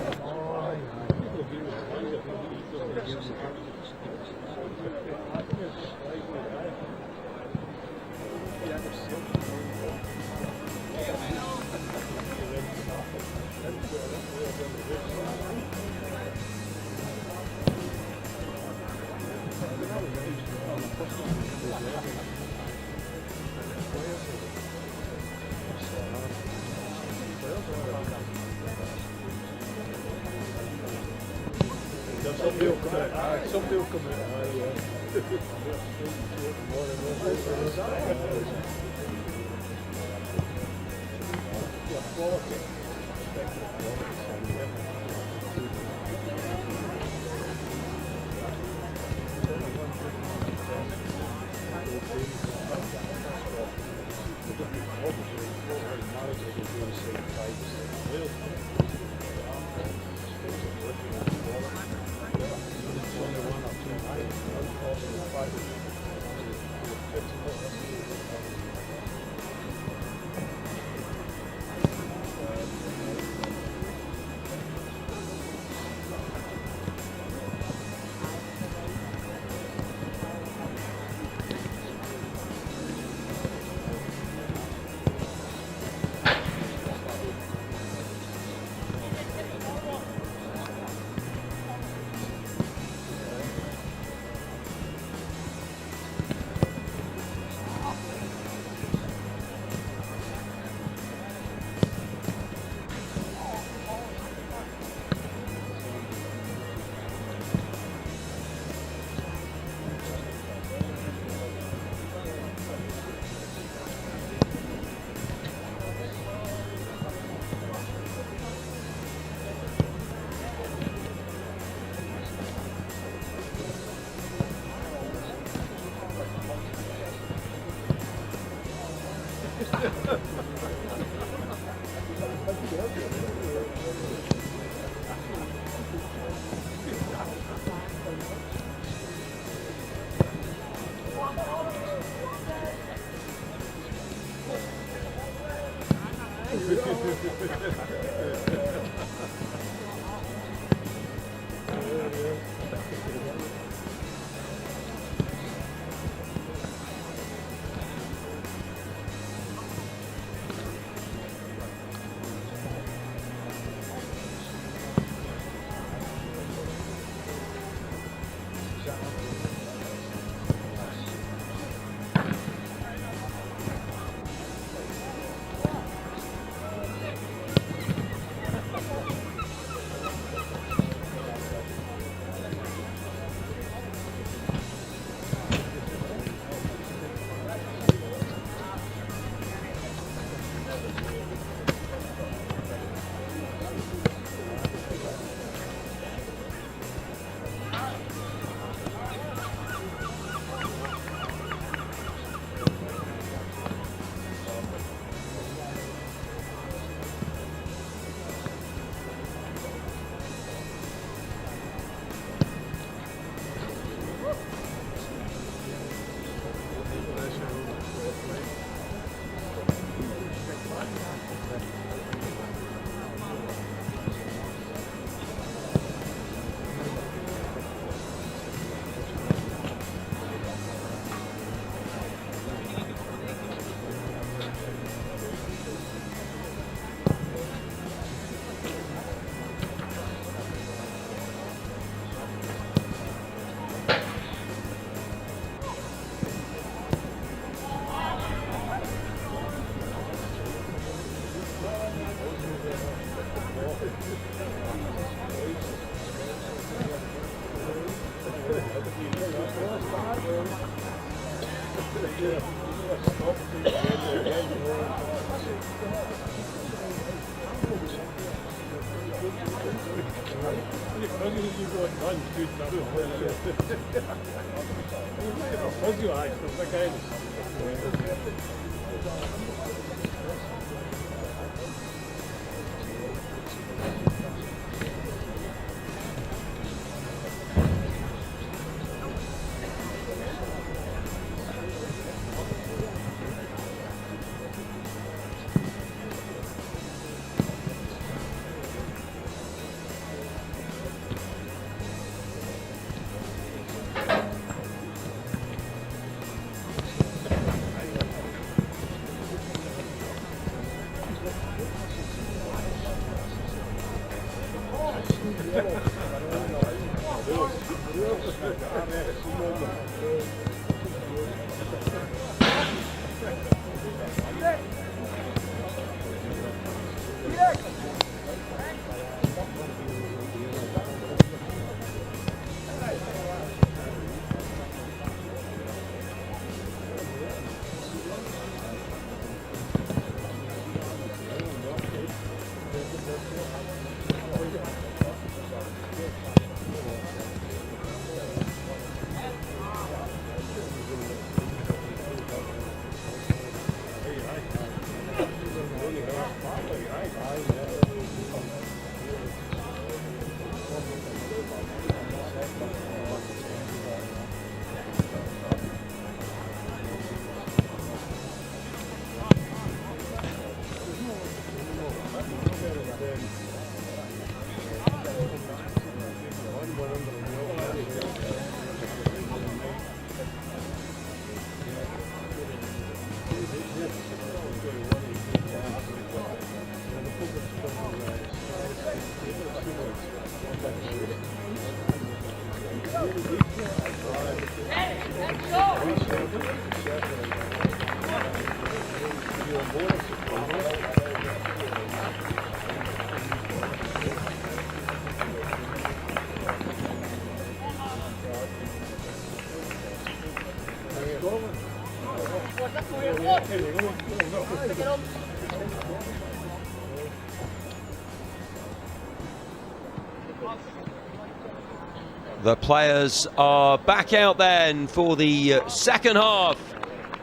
The players are back out then for the second half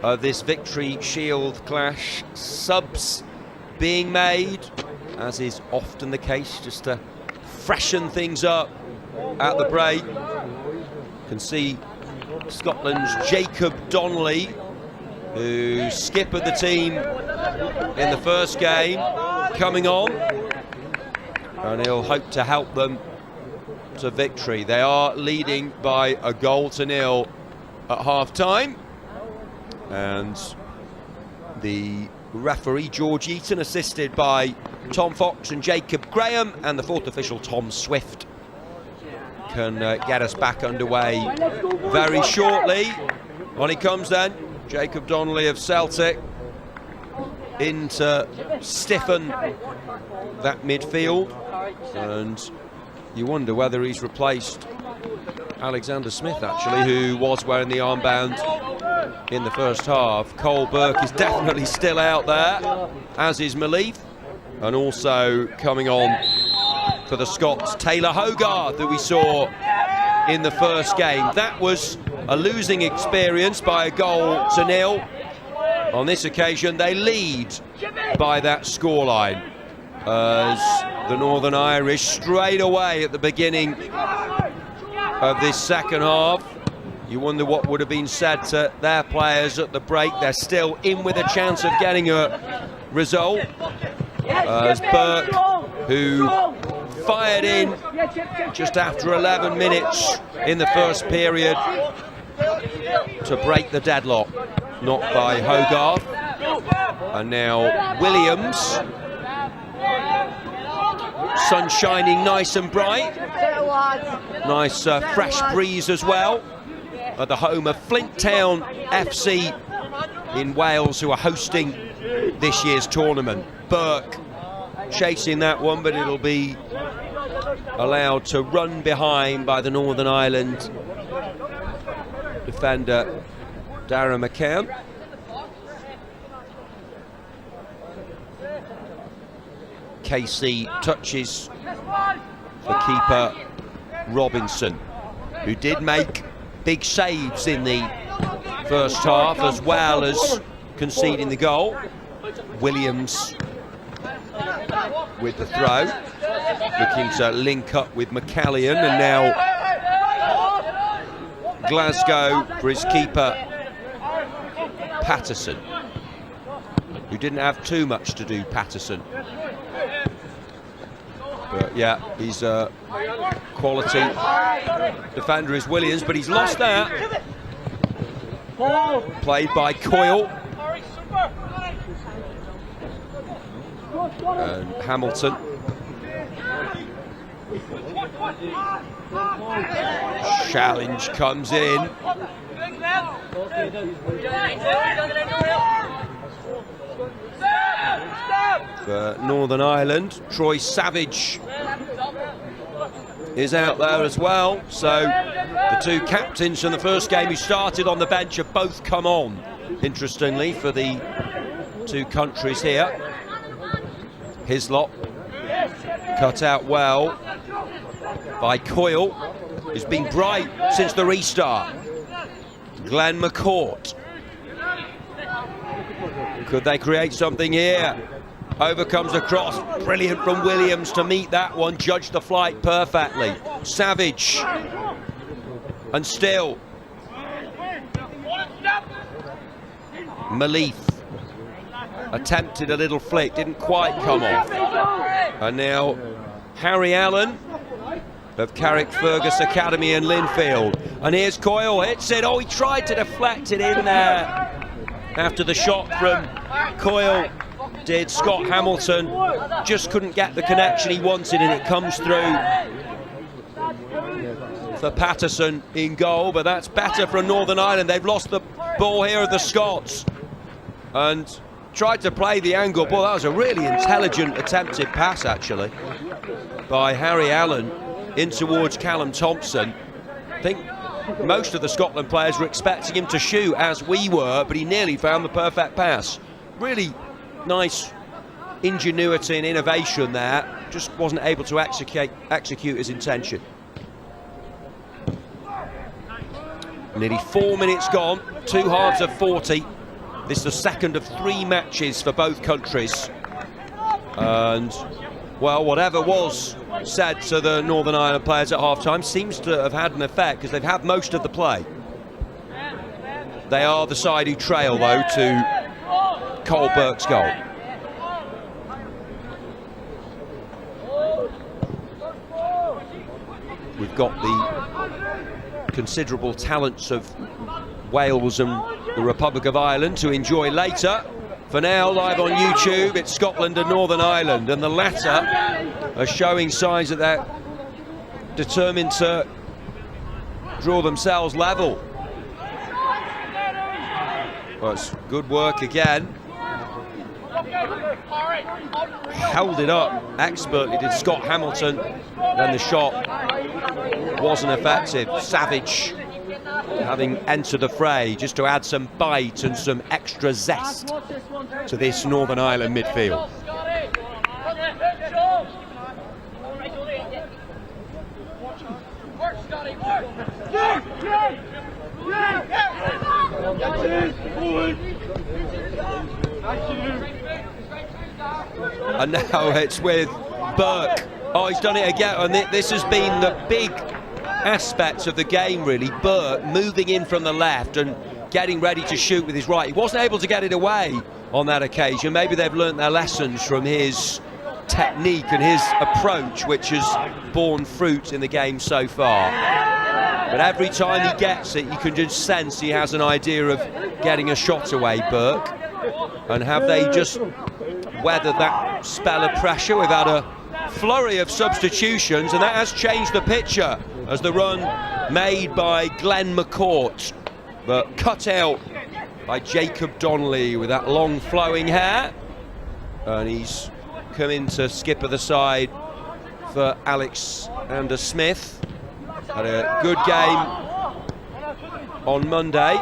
of this Victory Shield clash. Subs being made, as is often the case, just to freshen things up at the break. You can see Scotland's Jacob Donnelly, who skippered the team in the first game, coming on, and he'll hope to help them to victory. They are leading by a 1-0 at half-time, and the referee George Eaton, assisted by Tom Fox and Jacob Graham, and the fourth official Tom Swift, can get us back underway very shortly. On he comes then, Jacob Donnelly of Celtic, in to stiffen that midfield, and you wonder whether he's replaced Alexander Smith, actually, who was wearing the armband in the first half. Cole Burke is definitely still out there, as is Malif, and also coming on for the Scots, Taylor Hogarth, who we saw in the first game. That was a losing experience by 1-0. On this occasion, they lead by that scoreline, as the Northern Irish straight away at the beginning of this second half. You wonder what would have been said to their players at the break. They're still in with a chance of getting a result, as Burke, who fired in just after 11 minutes in the first period to break the deadlock, knocked by Hogarth. And now Williams, sun shining nice and bright, nice fresh breeze as well, at the home of Flint Town FC in Wales, who are hosting this year's tournament. Burke chasing that one, but it'll be allowed to run behind by the Northern Ireland defender Darren McCann. Casey touches for keeper Robinson, who did make big saves in the first half as well as conceding the goal. Williams with the throw, looking to link up with McCallion, and now Glasgow for his keeper Patterson, who didn't have too much to do, Patterson. But yeah, he's a quality defender is Williams, but he's lost that. Played by Coyle. And Hamilton. Challenge comes in. For Northern Ireland, Troy Savage is out there as well. So the two captains from the first game who started on the bench have both come on, interestingly, for the two countries here. Hislop cut out well by Coyle, who's been bright since the restart. Glenn McCourt. Could they create something here? Over comes the cross, brilliant from Williams to meet that one, judged the flight perfectly. Savage, and still Malif attempted a little flick, didn't quite come off. And now Harry Allen of Carrickfergus Academy in Linfield. And here's Coyle, hits it. Oh, he tried to deflect it in there after the shot from Coyle. Did Scott Hamilton, just couldn't get the connection he wanted, and it comes through for Patterson in goal. But that's better for Northern Ireland. They've lost the ball here of the Scots and tried to play the angle. Boy, that was a really intelligent attempted pass actually by Harry Allen in towards Callum Thompson. I think most of the Scotland players were expecting him to shoot, as we were, but he nearly found the perfect pass. Really nice ingenuity and innovation there, just wasn't able to execute his intention. Nearly 4 minutes gone, 2 halves of 40. This is the second of 3 matches for both countries. And, well, whatever was said to the Northern Ireland players at half-time seems to have had an effect, because they've had most of the play. They are the side who trail, though, to Cole Burke's goal. We've got the considerable talents of Wales and the Republic of Ireland to enjoy later. For now, live on YouTube, it's Scotland and Northern Ireland, and the latter are showing signs that they're determined to draw themselves level. Well, it's good work again. Held it up expertly, did Scott Hamilton. Then the shot wasn't effective. Savage having entered the fray just to add some bite and some extra zest to this Northern Ireland midfield. And now it's with Burke. Oh, he's done it again, and this has been the big aspect of the game, really. Burke moving in from the left and getting ready to shoot with his right. He wasn't able to get it away on that occasion. Maybe they've learnt their lessons from his technique and his approach, which has borne fruit in the game so far. But every time he gets it, you can just sense he has an idea of getting a shot away, Burke. And have they just weathered that spell of pressure? We've had a flurry of substitutions, and that has changed the picture as the run made by Glenn McCourt, but cut out by Jacob Donnelly with that long flowing hair. And he's come in to skipper the side for Alexander Smith. Had a good game on Monday.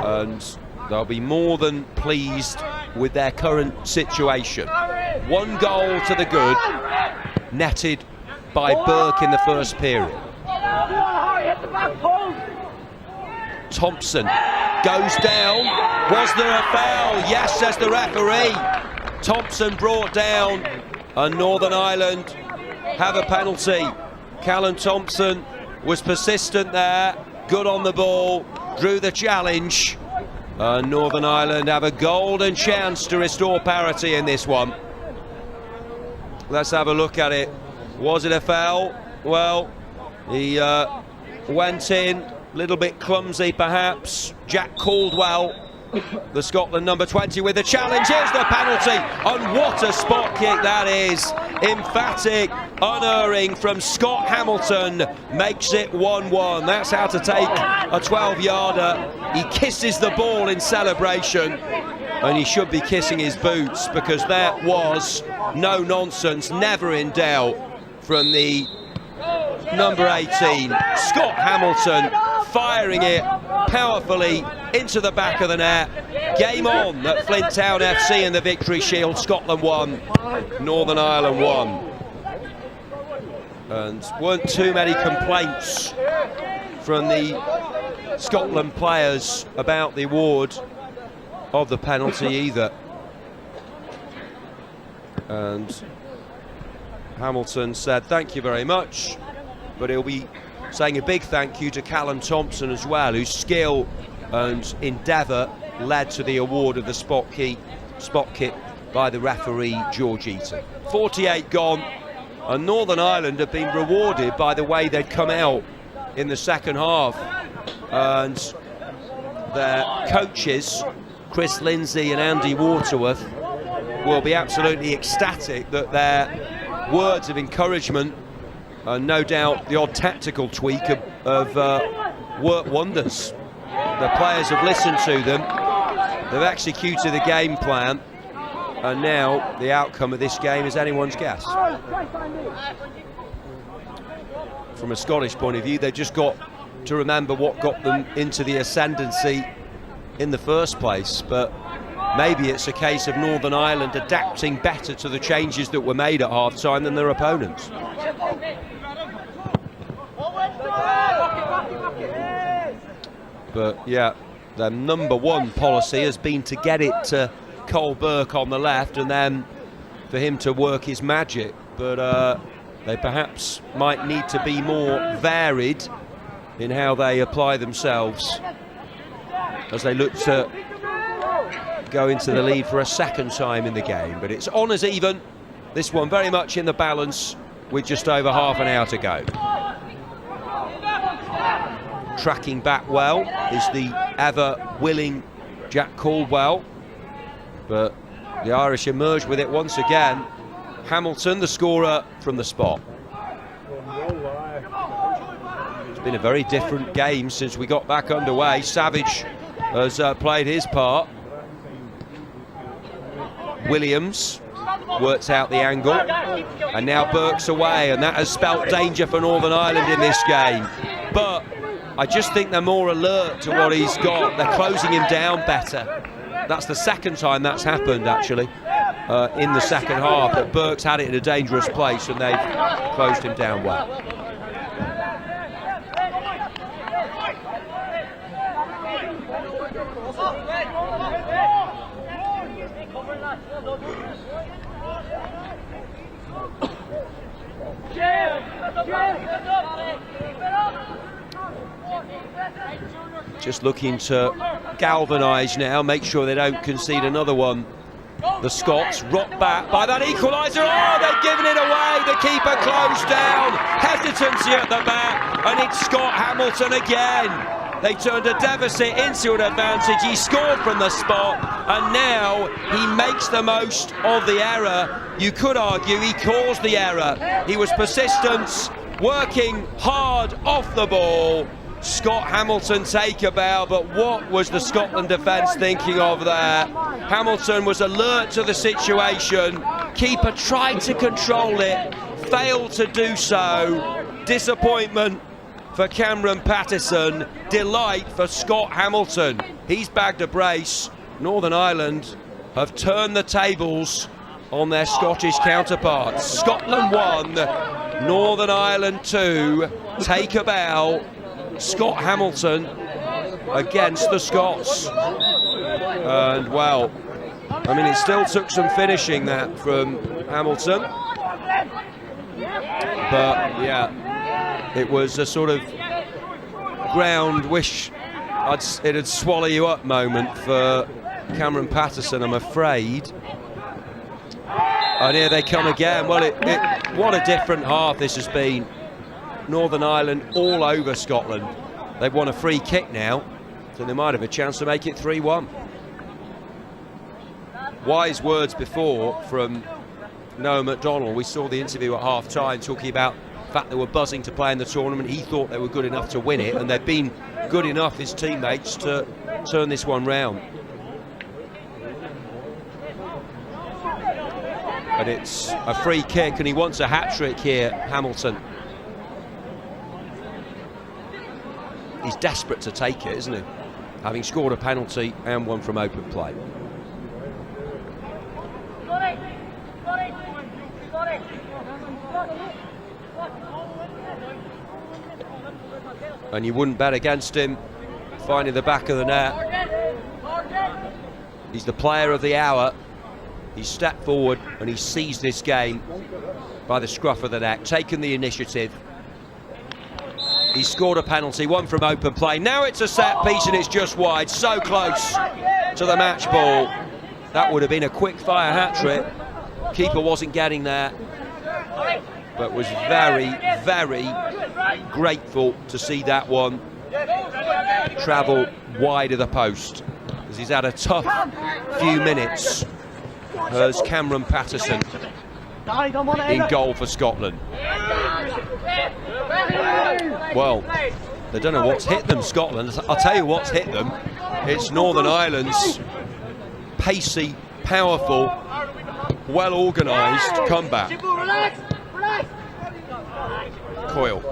And they'll be more than pleased with their current situation. 1 goal to the good, netted by Burke in the first period. Thompson goes down. Was there a foul? Yes, says the referee. Thompson brought down, and Northern Ireland have a penalty. Callum Thompson was persistent there, good on the ball, drew the challenge. Northern Ireland have a golden chance to restore parity in this one. Let's have a look at it. Was it a foul? Well, he went in, a little bit clumsy perhaps. Jack Caldwell, the Scotland number 20, with the challenge. Here's the penalty, and what a spot kick that is. Emphatic, unerring from Scott Hamilton, makes it 1-1. That's how to take a 12-yarder. He kisses the ball in celebration, and he should be kissing his boots, because that was no nonsense, never in doubt from the number 18, Scott Hamilton, firing it powerfully into the back of the net. Game on at Flint Town FC in the Victory Shield. Scotland 1, Northern Ireland 1. And weren't too many complaints from the Scotland players about the award of the penalty either. And Hamilton said thank you very much, but he'll be saying a big thank you to Callum Thompson as well, whose skill and endeavour led to the award of the spot kick by the referee George Eaton. 48 gone, and Northern Ireland have been rewarded by the way they'd come out in the second half, and their coaches Chris Lindsay and Andy Waterworth will be absolutely ecstatic that their words of encouragement and no doubt the odd tactical tweak have worked wonders. The players have listened to them, they've executed the game plan, and now the outcome of this game is anyone's guess. From a Scottish point of view, they've just got to remember what got them into the ascendancy in the first place, but maybe it's a case of Northern Ireland adapting better to the changes that were made at half-time than their opponents. But yeah, their number one policy has been to get it to Cole Burke on the left and then for him to work his magic, but they perhaps might need to be more varied in how they apply themselves as they look to go into the lead for a second time in the game. But it's on as even, this one very much in the balance with just over half an hour to go. Tracking back well is the ever willing Jack Caldwell, but the Irish emerge with it once again. Hamilton, the scorer from the spot. It's been a very different game since we got back underway. Savage has played his part. Williams works out the angle, and now Burke's away, and that has spelt danger for Northern Ireland in this game. But I just think they're more alert to what he's got. They're closing him down better. That's the second time that's happened, actually, in the second half, that Burke's had it in a dangerous place and they've closed him down well. Just looking to galvanise now, make sure they don't concede another one. The Scots rocked back by that equaliser. Oh, they've given it away. The keeper closed down. Hesitancy at the back, and it's Scott Hamilton again. They turned a deficit into an advantage. He scored from the spot, and now he makes the most of the error. You could argue he caused the error. He was persistent, working hard off the ball. Scott Hamilton take a bow, but what was the Scotland defence thinking of there? Hamilton was alert to the situation. Keeper tried to control it, failed to do so. Disappointment for Cameron Pattison, delight for Scott Hamilton. He's bagged a brace. Northern Ireland have turned the tables on their Scottish counterparts. Scotland 1, Northern Ireland 2. Take a bow. Scott Hamilton against the Scots. And well, I mean, it still took some finishing that from Hamilton. But yeah, it was a sort of ground wish it'd swallow you up moment for Cameron Pattison, I'm afraid. And here they come again. Well, what a different half this has been. Northern Ireland all over Scotland. They've won a free kick now, so they might have a chance to make it 3-1. Wise words before from Noah McDonald. We saw the interview at half-time talking about the fact they were buzzing to play in the tournament. He thought they were good enough to win it, and they've been good enough, his teammates, to turn this one round. And it's a free kick, and he wants a hat-trick here, Hamilton. He's desperate to take it, isn't he? Having scored a penalty and one from open play. And you wouldn't bet against him finding the back of the net. He's the player of the hour. He's stepped forward and he seized this game by the scruff of the neck, taken the initiative. He's scored a penalty, one from open play. Now it's a set piece and it's just wide, so close to the match ball. That would have been a quick fire hat-trick. Keeper wasn't getting there, but was very, very grateful to see that one travel wide of the post, because he's had a tough few minutes as Cameron Pattison in goal for Scotland. Well, they don't know what's hit them, Scotland. I'll tell you what's hit them. It's Northern Ireland's pacey, powerful, well-organised comeback. Coyle.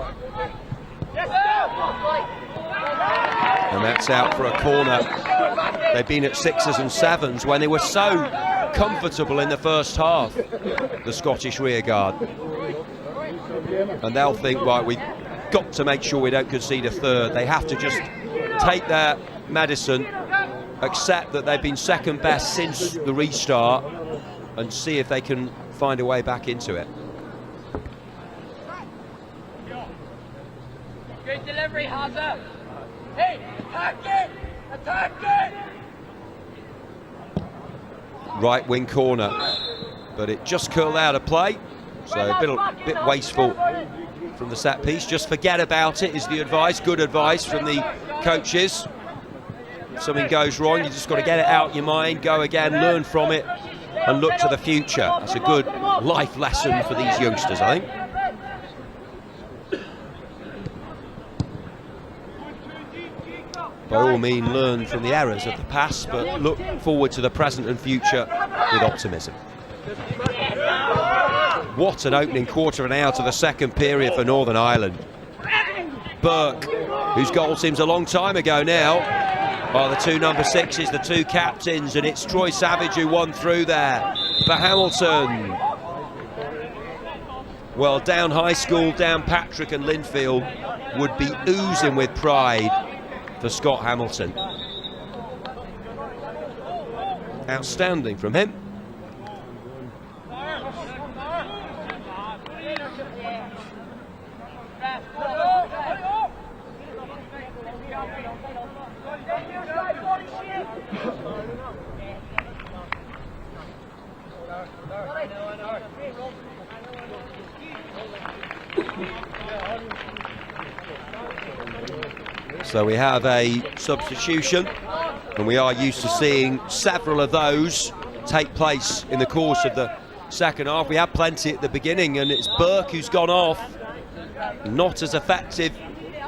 And that's out for a corner. They've been at 6s and 7s when they were so comfortable in the first half, the Scottish rearguard. And they'll think, right, we've got to make sure we don't concede a third. They have to just take their medicine, accept that they've been second best since the restart, and see if they can find a way back into it. Good delivery, Hazard. Hey, attack it! Attack it! Right wing corner, but it just curled out of play, so a bit wasteful from the set piece. Just forget about it is the advice, good advice from the coaches. If something goes wrong, you just got to get it out of your mind, go again, learn from it, and look to the future. That's a good life lesson for these youngsters, I think. By all means, learn from the errors of the past, but look forward to the present and future with optimism. What an opening quarter and out of the second period for Northern Ireland. Burke, whose goal seems a long time ago now, are the two number 6s, the two captains, and it's Troy Savage who won through there for Hamilton. Well, down High School, down Patrick and Linfield would be oozing with pride for Scott Hamilton. Outstanding from him. So we have a substitution, and we are used to seeing several of those take place in the course of the second half. We had plenty at the beginning, and it's Burke who's gone off. Not as effective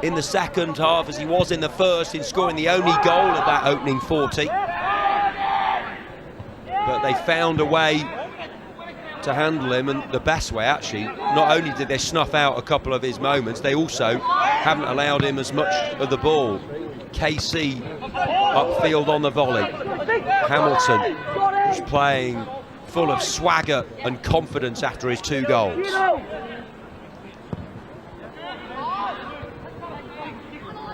in the second half as he was in the first in scoring the only goal of that opening 40. But they found a way to handle him, and the best way actually. Not only did they snuff out a couple of his moments, they also haven't allowed him as much of the ball. KC upfield on the volley. Hamilton is playing full of swagger and confidence after his 2 goals.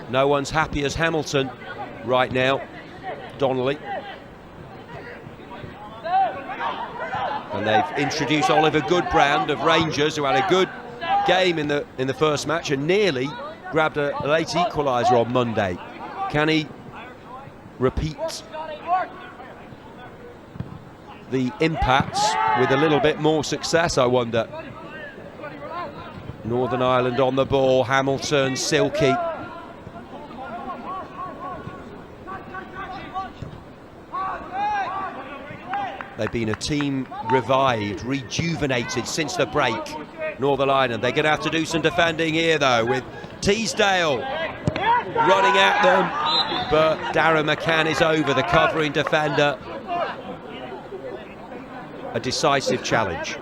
No one's happy as Hamilton right now. Donnelly. And they've introduced Oliver Goodbrand of Rangers, who had a good game in the first match and nearly grabbed a late equaliser on Monday. Can he repeat the impacts with a little bit more success, I wonder? Northern Ireland on the ball, Hamilton, Silky. They've been a team revived, rejuvenated since the break. Northern Ireland, they're going to have to do some defending here though, with Teasdale running at them, but Darren McCann is over, the covering defender. A decisive challenge.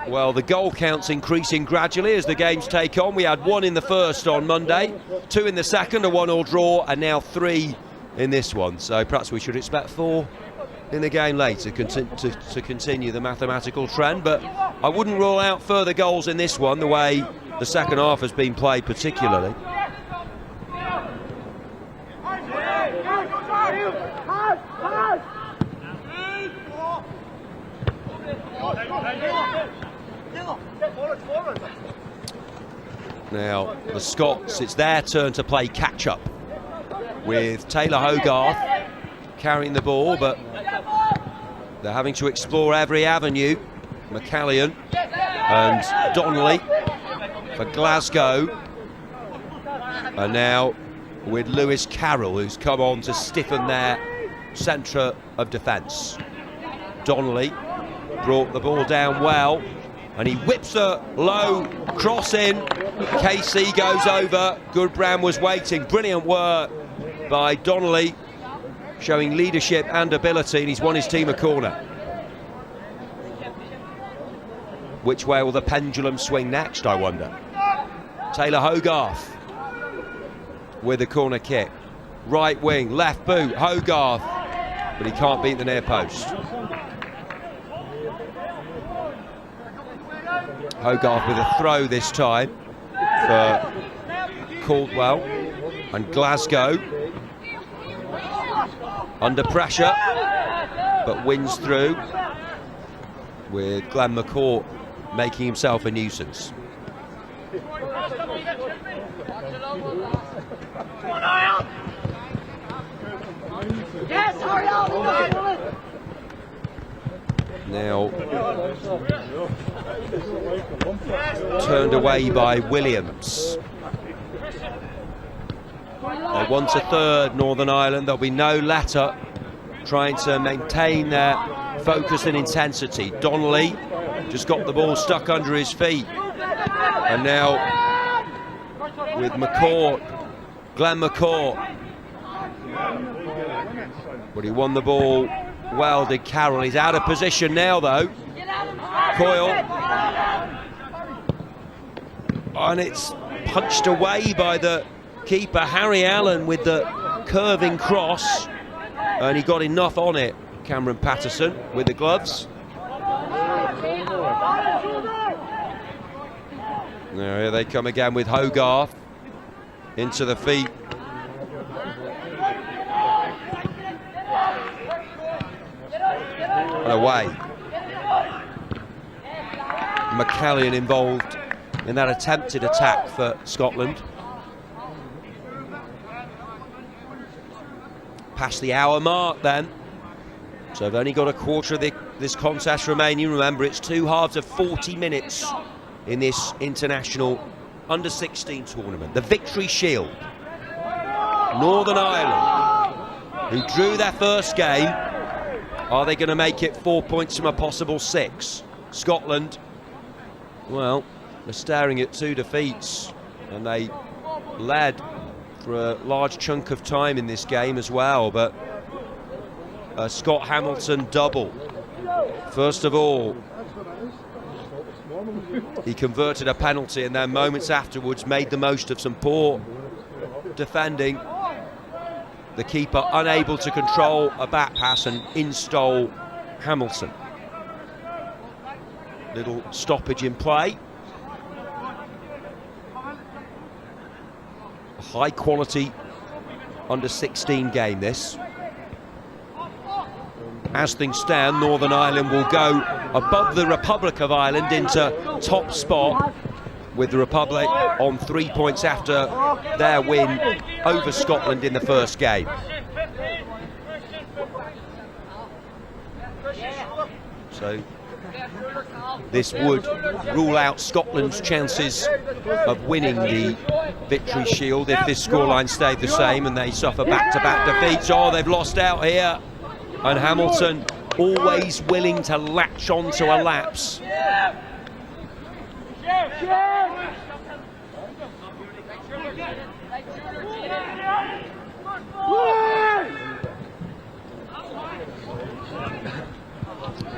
Well, the goal count's increasing gradually as the games take on. We had 1 in the first on Monday, 2 in the second, a 1-1 draw, and now 3 in this one. So perhaps we should expect 4 in the game later to continue the mathematical trend. But I wouldn't rule out further goals in this one, the way the second half has been played particularly. Now, the Scots, it's their turn to play catch-up with Taylor Hogarth carrying the ball, but they're having to explore every avenue. McCallion and Donnelly for Glasgow. And now with Lewis Carroll, who's come on to stiffen their centre of defence. Donnelly brought the ball down well, and he whips a low cross in. KC goes over. Goodbrand was waiting. Brilliant work by Donnelly, showing leadership and ability, and he's won his team a corner. Which way will the pendulum swing next, I wonder? Taylor Hogarth with a corner kick. Right wing, left boot, Hogarth, but he can't beat the near post. Hogarth with a throw this time for Caldwell, and Glasgow under pressure but wins through, with Glenn McCourt making himself a nuisance. Now turned away by Williams. They want a third, Northern Ireland. There'll be no letter, trying to maintain their focus and intensity. Donnelly just got the ball stuck under his feet. And now with McCourt, Glenn McCourt. But he won the ball well, did Carroll. He's out of position now though. Coyle. And it's punched away by the keeper, Harry Allen, with the curving cross. And he got enough on it, Cameron Patterson, with the gloves. Now here they come again with Hogarth into the feet. And away. McCallion involved in that attempted attack for Scotland. Past the hour mark then. So they've only got a quarter of this contest remaining. Remember, it's 2 halves of 40 minutes in this international under-16 tournament. The Victory Shield. Northern Ireland, who drew their first game, are they going to make it 4 points from a possible 6? Scotland, well, they're staring at 2 defeats, and they led for a large chunk of time in this game as well, but Scott Hamilton double First of all, he converted a penalty and then moments afterwards made the most of some poor defending. The keeper unable to control a back pass and install Hamilton. Little stoppage in play. A high quality under 16 game this. As things stand, Northern Ireland will go above the Republic of Ireland into top spot, with the Republic on 3 points after their win over Scotland in the first game. So this would rule out Scotland's chances of winning the Victory Shield if this scoreline stayed the same and they suffer back-to-back defeats. Oh, they've lost out here. And Hamilton always willing to latch on to a lapse.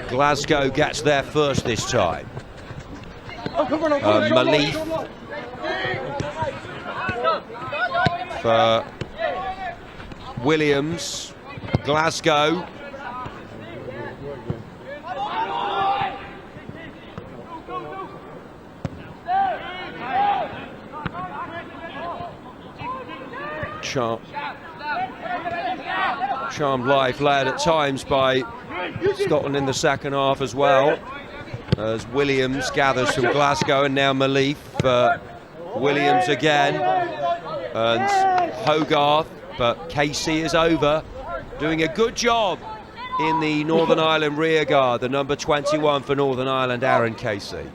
Glasgow gets there first this time. Malif for Williams. Glasgow. Charmed life led at times by Scotland in the second half as well, as Williams gathers from Glasgow, and now Malif. Williams again, and Hogarth, but Casey is over, doing a good job in the Northern Ireland rearguard, the number 21 for Northern Ireland, Aaron Casey.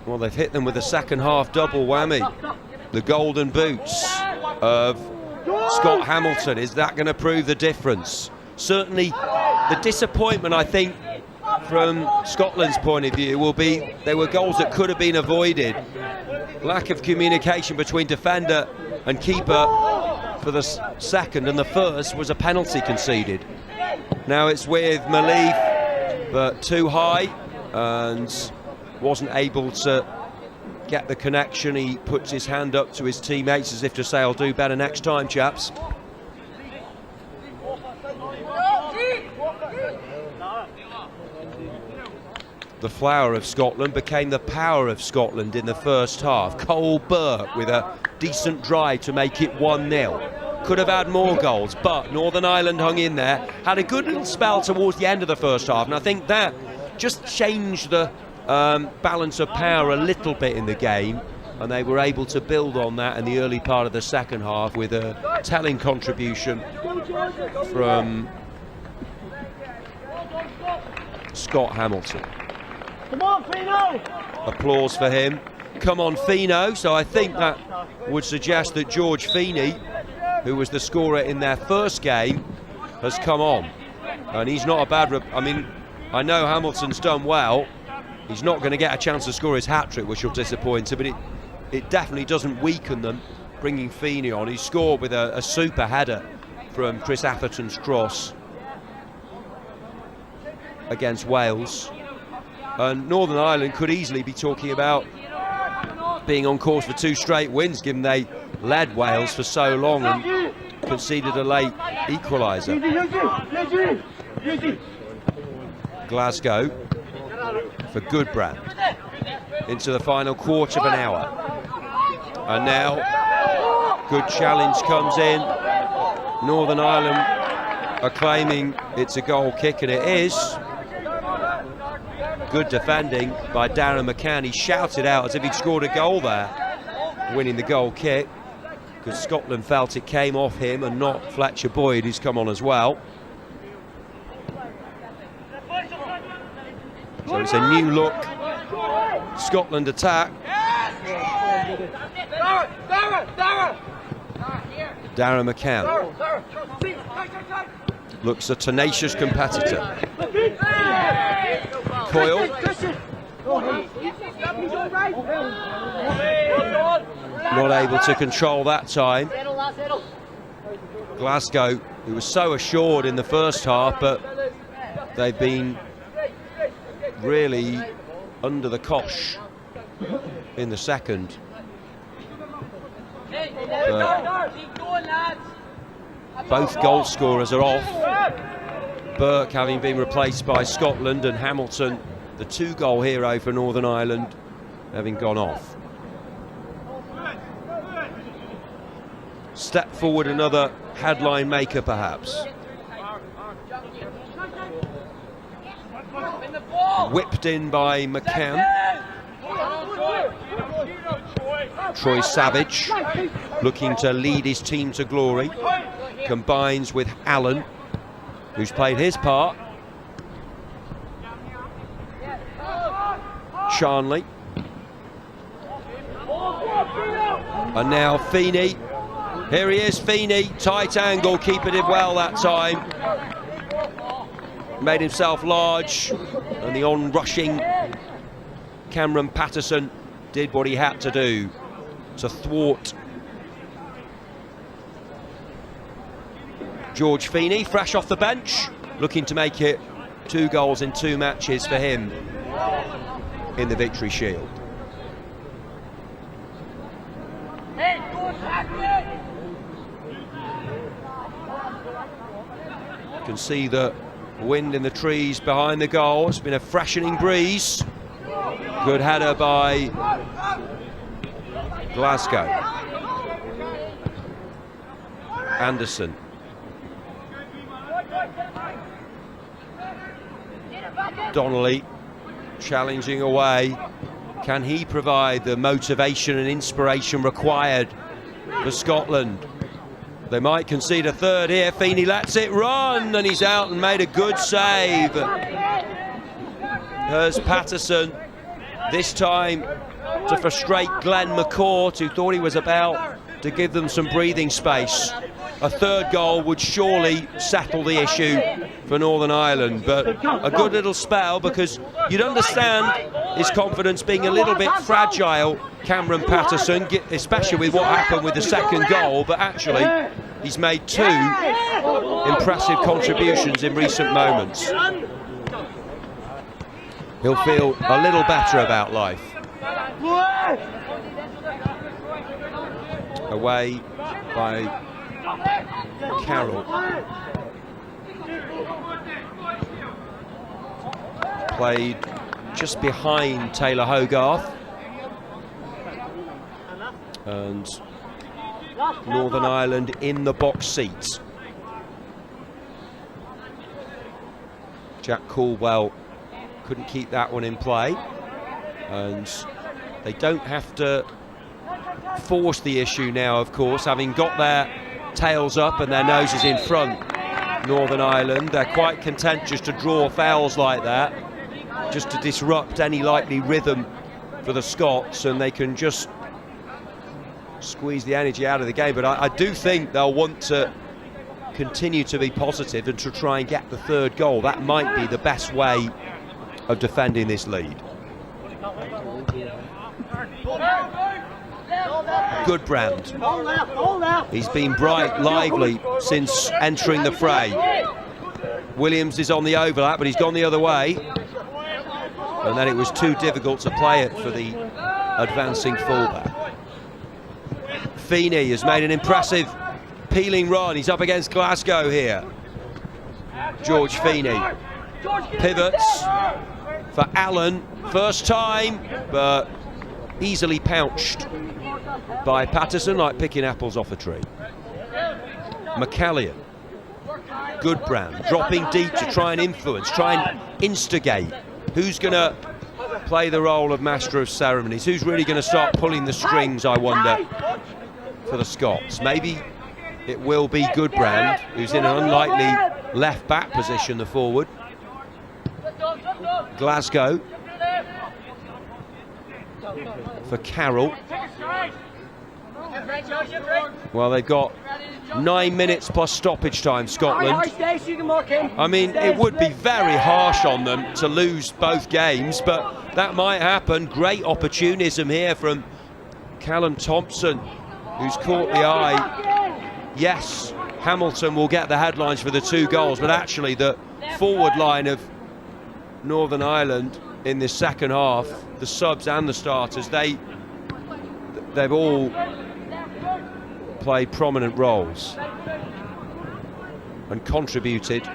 Well, they've hit them with a second half double whammy. The golden boots of Scott Hamilton. Is that going to prove the difference? Certainly the disappointment, I think, from Scotland's point of view will be they were goals that could have been avoided. Lack of communication between defender and keeper for the second, and the first was a penalty conceded. Now it's with Malif, but too high, and wasn't able to get the connection. He puts his hand up to his teammates as if to say, I'll do better next time, chaps. The flower of Scotland became the power of Scotland in the first half. Cole Burke with a decent drive to make it 1-0. Could have had more goals, but Northern Ireland hung in there, had a good little spell towards the end of the first half, and I think that just changed the balance of power a little bit in the game, and they were able to build on that in the early part of the second half with a telling contribution from Scott Hamilton. Come on, Fino! Applause for him. Come on, Fino. So I think that would suggest that George Feeney, who was the scorer in their first game, has come on, and he's not a bad I mean, I know Hamilton's done well. He's not going to get a chance to score his hat-trick, which will disappoint him, but it definitely doesn't weaken them, bringing Feeney on. He scored with a super header from Chris Atherton's cross against Wales. And Northern Ireland could easily be talking about being on course for 2 straight wins, given they led Wales for so long and conceded a late equaliser. Glasgow for Goodbrand into the final quarter of an hour, and now good challenge comes in. Northern Ireland are claiming it's a goal kick, and it is. Good defending by Darren McCann. He shouted out as if he'd scored a goal there, winning the goal kick, because Scotland felt it came off him and not Fletcher Boyd, who's come on as well. So it's a new look Scotland attack. Darren McCann looks a tenacious competitor. Coyle Not able to control that time. Glasgow, who was so assured in the first half, but they've been really under the cosh in the second. But both goal scorers are off. Burke having been replaced by Scotland, and Hamilton, the 2-goal hero for Northern Ireland, having gone off. Step forward another headline maker perhaps. Whipped in by McCann. Troy Savage looking to lead his team to glory. Combines with Allen, who's played his part. Charnley. And now Feeney. Here he is, Feeney. Tight angle, keeper did well that time. Made himself large, and the on-rushing Cameron Patterson did what he had to do to thwart George Feeney, fresh off the bench, looking to make it 2 goals in 2 matches for him in the Victory Shield. You can see the wind in the trees behind the goal. It's been a freshening breeze. Good header by Glasgow. Anderson. Donnelly challenging away. Can he provide the motivation and inspiration required for Scotland? They might concede a third here. Feeney lets it run, and he's out and made a good save. Here's Patterson, this time to frustrate Glenn McCourt, who thought he was about to give them some breathing space. A third goal would surely settle the issue for Northern Ireland, but a good little spell, because you'd understand his confidence being a little bit fragile, Cameron Patterson, especially with what happened with the second goal, but actually he's made 2 impressive contributions in recent moments. He'll feel a little better about life. Away by Carroll. Played just behind Taylor Hogarth. And Northern Ireland in the box seats. Jack Caldwell couldn't keep that one in play. And they don't have to force the issue now, of course, having got their tails up and their noses in front. Northern Ireland, they're quite content just to draw fouls like that, just to disrupt any likely rhythm for the Scots, and they can just squeeze the energy out of the game. But I do think they'll want to continue to be positive and to try and get the third goal. That might be the best way of defending this lead. Goodbrand. He's been bright, lively since entering the fray. Williams is on the overlap, but he's gone the other way. And then it was too difficult to play it for the advancing fullback. Feeney has made an impressive peeling run. He's up against Glasgow here. George Feeney pivots for Allen. First time, but easily pounched by Patterson, like picking apples off a tree. McCallion. Goodbrand dropping deep to try and influence, try and instigate. Who's going to play the role of master of ceremonies? Who's really going to start pulling the strings, I wonder, for the Scots? Maybe it will be Goodbrand, who's in an unlikely left-back position, the forward. Glasgow for Carroll. Well, they've got 9 minutes plus stoppage time, Scotland. I mean, Stace, it would be very harsh on them to lose both games, but that might happen. Great opportunism here from Callum Thompson, who's caught the eye. Yes, Hamilton will get the headlines for the 2 goals, but actually the forward line of Northern Ireland in this second half, the subs and the starters, they've all played prominent roles and contributed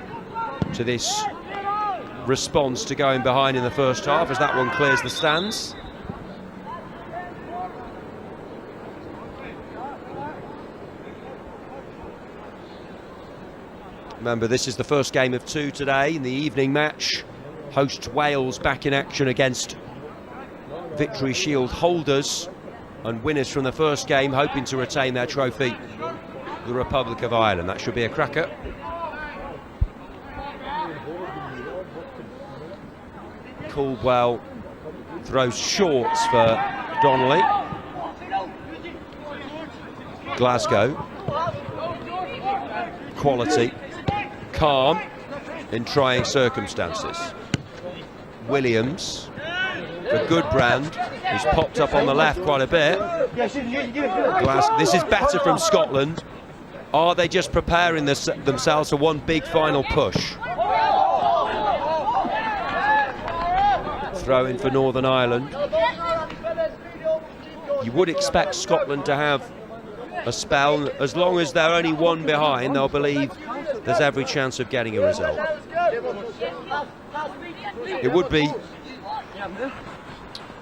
to this response to going behind in the first half as that one clears the stands. Remember, this is the first game of 2 today in the evening match. Hosts Wales back in action against Victory Shield holders and winners from the first game, hoping to retain their trophy, the Republic of Ireland. That should be a cracker. Caldwell throws shorts for Donnelly. Glasgow. Quality. Calm in trying circumstances. Williams, the good brand, who's popped up on the left quite a bit. This is better from Scotland. Are they just preparing themselves for one big final push? Throw in for Northern Ireland. You would expect Scotland to have a spell. As long as they're only 1 behind, they'll believe there's every chance of getting a result. It would be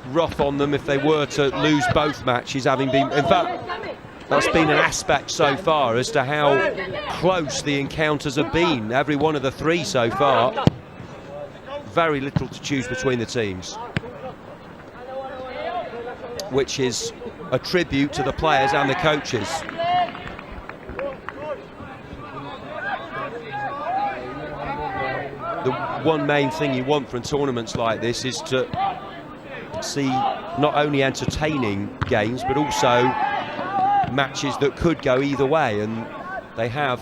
rough on them if they were to lose both matches, having been, in fact, that's been an aspect so far as to how close the encounters have been. Every one of the 3 so far. Very little to choose between the teams, which is a tribute to the players and the coaches. The one main thing you want from tournaments like this is to see not only entertaining games but also matches that could go either way, and they have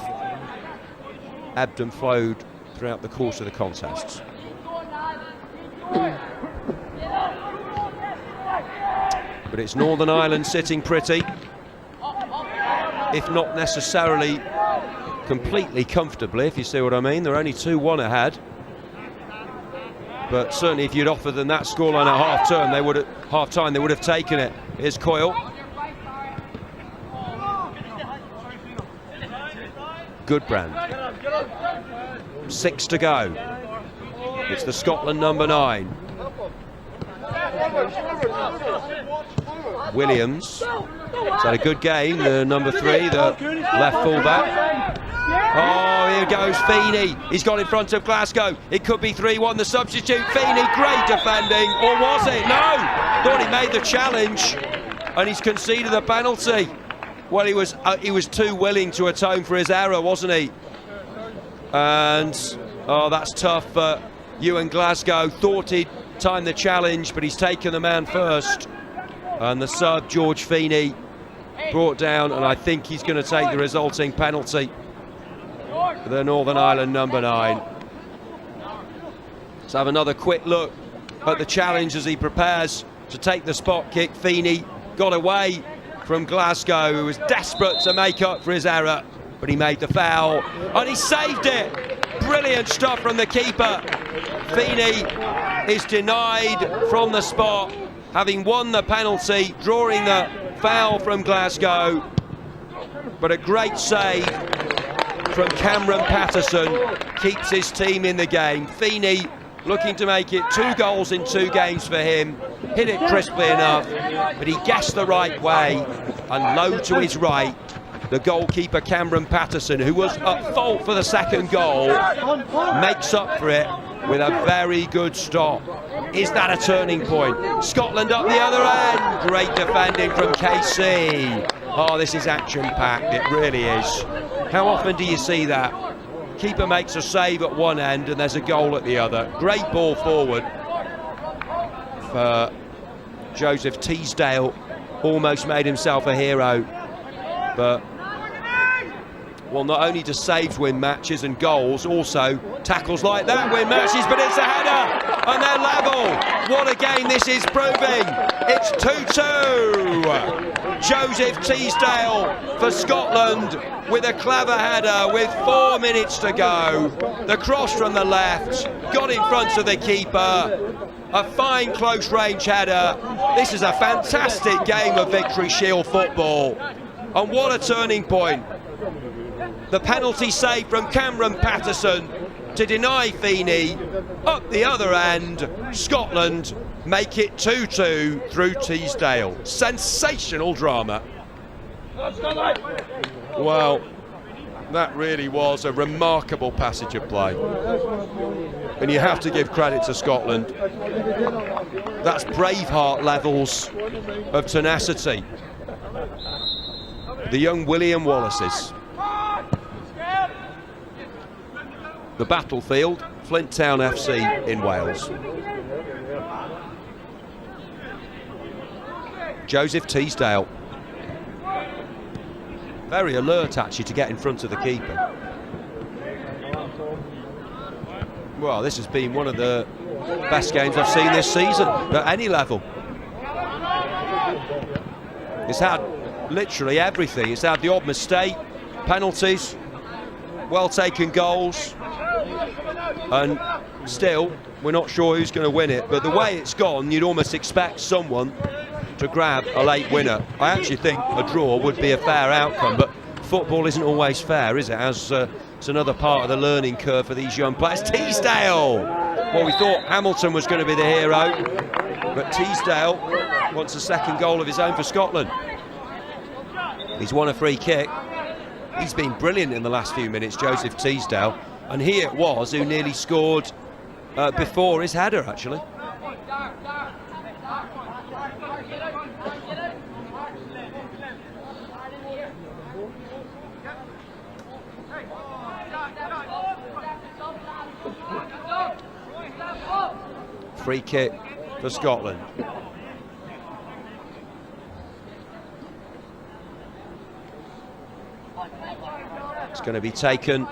ebbed and flowed throughout the course of the contests. But it's Northern Ireland sitting pretty, if not necessarily completely comfortably, if you see what I mean. They're only 2-1 ahead, but certainly if you'd offered them that scoreline at half-time, they would have taken it. Here's Coyle. Goodbrand. 6 to go. It's the Scotland number 9. Williams. He's had a good game, the number 3, the left fullback. Oh, here goes Feeney. He's got in front of Glasgow. It could be 3-1, the substitute. Feeney, great defending. Or was it? No! Thought he made the challenge and he's conceded the penalty. Well, he was too willing to atone for his error, wasn't he? And, oh, that's tough for Ewan Glasgow. Thought he'd time the challenge, but he's taken the man first. And the sub, George Feeney, brought down, and I think he's going to take the resulting penalty. The Northern Ireland number 9. Let's have another quick look at the challenge as he prepares to take the spot kick. Feeney got away from Glasgow, who was desperate to make up for his error, but he made the foul, and he saved it. Brilliant stuff from the keeper. Feeney is denied from the spot, having won the penalty, drawing the foul from Glasgow. But a great save from Cameron Patterson keeps his team in the game. Feeney looking to make it 2 goals in 2 games for him. Hit it crisply enough, but he guessed the right way, and low to his right, the goalkeeper Cameron Patterson, who was at fault for the second goal, makes up for it with a very good stop. Is that a turning point? Scotland up the other end. Great defending from KC. Oh, this is action-packed, it really is. How often do you see that? Keeper makes a save at one end and there's a goal at the other. Great ball forward for Joseph Teasdale. Almost made himself a hero, but Well, not only do saves win matches and goals, also tackles like that win matches, but it's a header and they're level. What a game this is proving. It's 2-2. Joseph Teasdale for Scotland with a clever header with 4 minutes to go. The cross from the left, got in front of the keeper. A fine close range header. This is a fantastic game of Victory Shield football. And what a turning point. The penalty save from Cameron Patterson to deny Feeney. Up the other end, Scotland make it 2-2 through Teasdale. Sensational drama. Well, that really was a remarkable passage of play. And you have to give credit to Scotland. That's Braveheart levels of tenacity. The young William Wallaces. The battlefield, Flint Town FC in Wales. Joseph Teasdale. Very alert actually to get in front of the keeper. Well, this has been one of the best games I've seen this season at any level. It's had literally everything. It's had the odd mistake, penalties, well taken goals, and still we're not sure who's going to win it. But the way it's gone, you'd almost expect someone to grab a late winner. I actually think a draw would be a fair outcome, but football isn't always fair, is it? As it's another part of the learning curve for these young players. Teasdale! Well, we thought Hamilton was going to be the hero, but Teasdale wants a second goal of his own for Scotland. He's won a free kick. He's been brilliant in the last few minutes, Joseph Teasdale, and he it was who nearly scored before his header, actually. Free kick for Scotland. It's going to be taken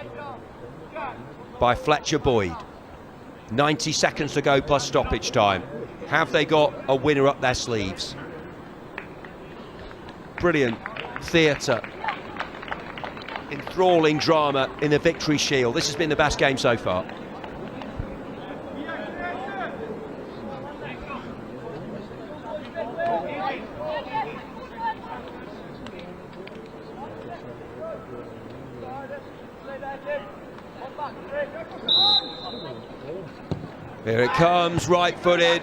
by Fletcher Boyd. 90 seconds to go plus stoppage time. Have they got a winner up their sleeves? Brilliant theatre. Enthralling drama in the Victory Shield. This has been the best game so far. Here it comes, right-footed.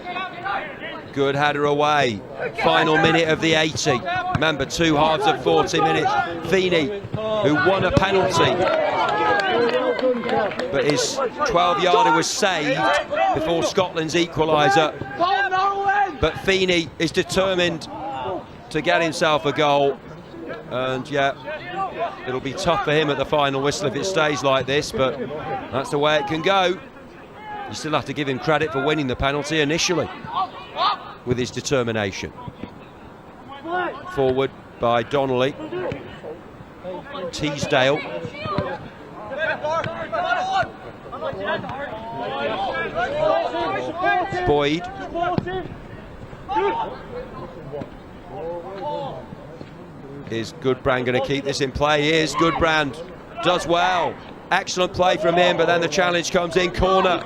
Good header away. Final minute of the 80. Remember, 2 halves of 40 minutes. Feeney, who won a penalty, but his 12-yarder was saved before Scotland's equaliser. But Feeney is determined to get himself a goal. And yeah, it'll be tough for him at the final whistle if it stays like this, but that's the way it can go. You still have to give him credit for winning the penalty initially with his determination. Forward by Donnelly. Teasdale. Boyd. Is Goodbrand going to keep this in play? He is. Goodbrand does well. Excellent play from him, but then the challenge comes in. Corner.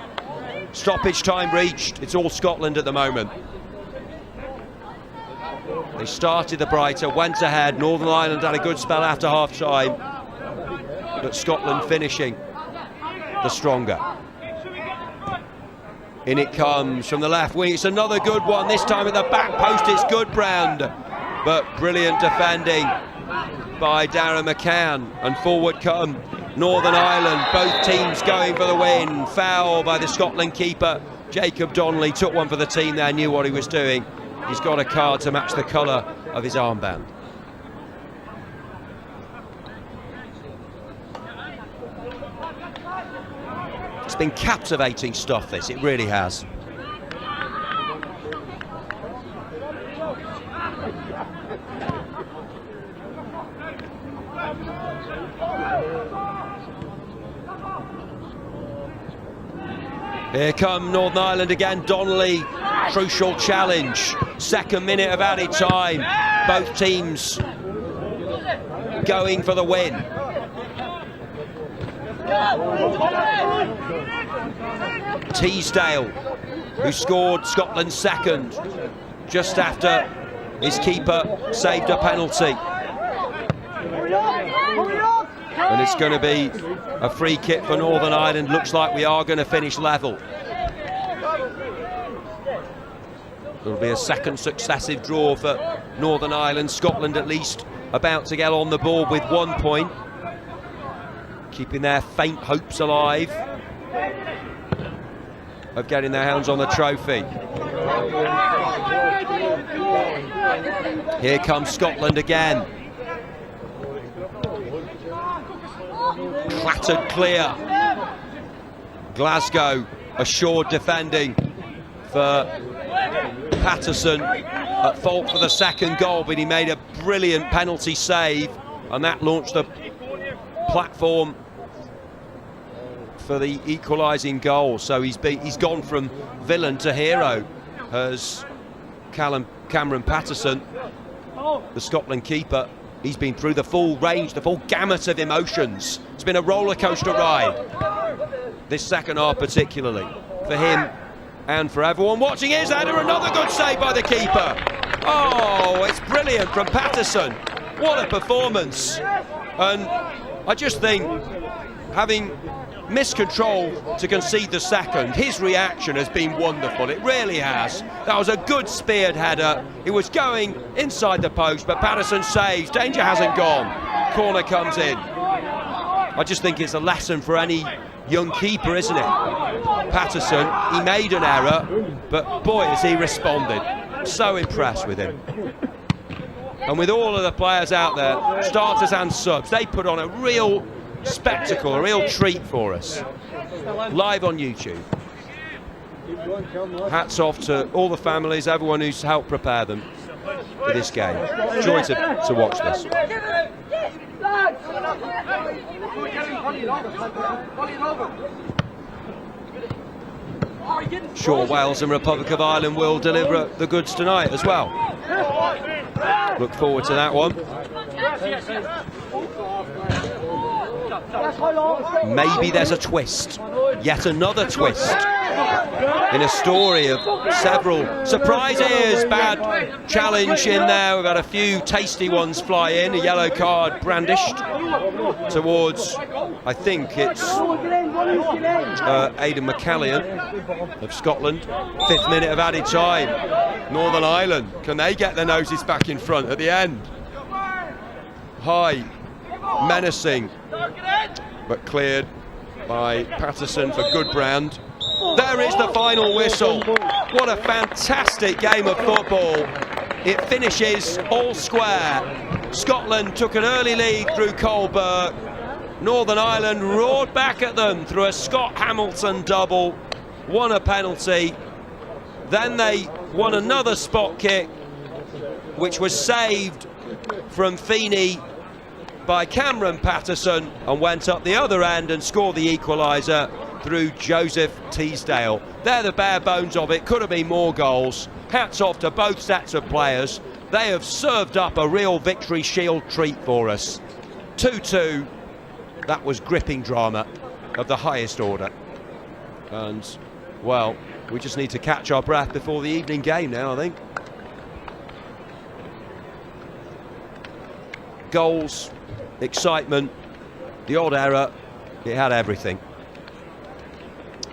Stoppage time reached. It's all Scotland at the moment. They started the brighter, went ahead. Northern Ireland had a good spell after half-time, but Scotland finishing the stronger. In it comes from the left wing. It's another good one. This time at the back post, it's Goodbrand, but brilliant defending by Darren McCann. And forward come Northern Ireland, both teams going for the win. Foul by the Scotland keeper. Jacob Donnelly took one for the team there, knew what he was doing. He's got a card to match the colour of his armband. It's been captivating stuff, this, it really has. Here come Northern Ireland again. Donnelly, crucial challenge. Second minute of added time. Both teams going for the win. Teasdale, who scored Scotland's second just after his keeper saved a penalty. And it's going to be a free kick for Northern Ireland. Looks like we are going to finish level. There'll be a second successive draw for Northern Ireland. Scotland at least about to get on the board with 1 point, keeping their faint hopes alive of getting their hands on the trophy. Here comes Scotland again. Clattered clear. Glasgow assured defending for Patterson, at fault for the second goal, but he made a brilliant penalty save, and that launched the platform for the equalising goal. So he's gone from villain to hero as Cameron Patterson, the Scotland keeper. He's been through the full range, the full gamut of emotions. It's been a roller coaster ride, this second half particularly, for him and for everyone watching. Here's another good save by the keeper. Oh, it's brilliant from Patterson. What a performance. And I just think, having missed control to concede the second, his reaction has been wonderful. It really has. That was a good speared header. It was going inside the post, but Patterson saves. Danger hasn't gone. Corner comes in. I just think it's a lesson for any young keeper, isn't it? Patterson, he made an error, but boy has he responded. So impressed with him. And with all of the players out there, starters and subs, they put on a real spectacle, a real treat for us. Live on YouTube. Hats off to all the families, everyone who's helped prepare them for this game. Joy to watch this. Sure, Wales and Republic of Ireland will deliver the goods tonight as well. Look forward to that one. Maybe there's a twist, yet another twist in a story of several surprises. Bad challenge in there. We've had a few tasty ones fly in. A yellow card brandished towards, I think it's Aidan McCallion of Scotland. 5th minute of added time. Northern Ireland, can they get their noses back in front at the end? High, menacing, but cleared by Patterson for Goodbrand. There is the final whistle. What a fantastic game of football. It finishes all square. Scotland took an early lead through Colberg. Northern Ireland roared back at them through a Scott Hamilton double, won a penalty. Then they won another spot kick, which was saved from Feeney by Cameron Patterson, and went up the other end and scored the equaliser through Joseph Teasdale. They're the bare bones of it. Could have been more goals. Hats off to both sets of players. They have served up a real victory shield treat for us. 2-2. That was gripping drama of the highest order. And, well, we just need to catch our breath before the evening game now, I think. Goals, excitement, the odd error, it had everything.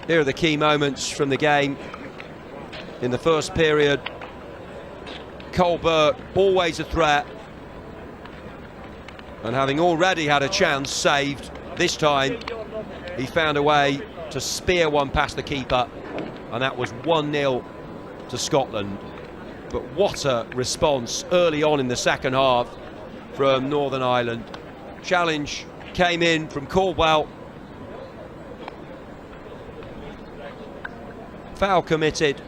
Here are the key moments from the game. In the first period, Colberg always a threat, and having already had a chance, saved. This time he found a way to spear one past the keeper, and that was 1-0 to Scotland. But what a response early on in the second half from Northern Ireland. Challenge came in from Caldwell. Foul committed,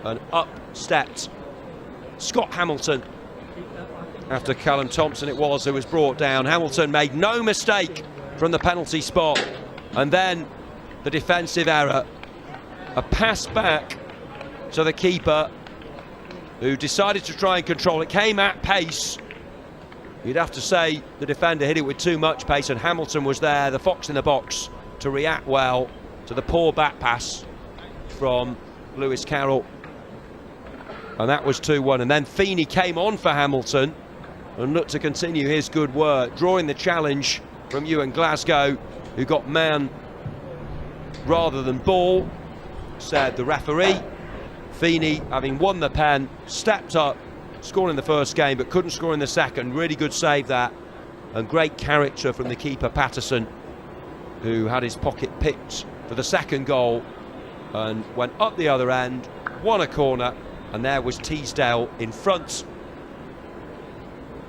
and up stepped Scott Hamilton after Callum Thompson it was who was brought down. Hamilton made no mistake from the penalty spot, and then the defensive error. A pass back to the keeper, who decided to try and control it. Came at pace. You'd have to say the defender hit it with too much pace, and Hamilton was there, the fox in the box, to react well to the poor back pass from Lewis Carroll. And that was 2-1. And then Feeney came on for Hamilton and looked to continue his good work, drawing the challenge from Ewan Glasgow, who got man rather than ball, said the referee. Feeney, having won the pen, stepped up, scored in the first game but couldn't score in the second. Really good save that, and great character from the keeper Patterson, who had his pocket picked for the second goal and went up the other end, won a corner, and there was Teesdale in front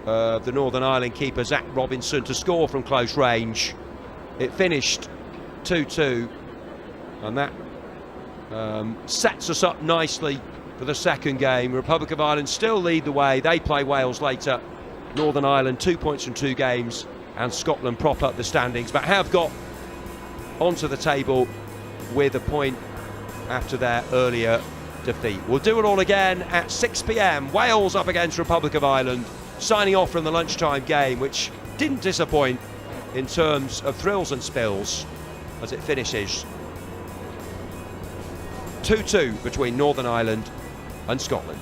of the Northern Ireland keeper Zach Robinson to score from close range. It finished 2-2, and that sets us up nicely for the second game. Republic of Ireland still lead the way. They play Wales later. Northern Ireland 2 points from 2 games, and Scotland prop up the standings, but have got onto the table with a point after their earlier defeat. We'll do it all again at 6 p.m. Wales up against Republic of Ireland, signing off from the lunchtime game, which didn't disappoint in terms of thrills and spills, as it finishes 2-2 between Northern Ireland and Scotland.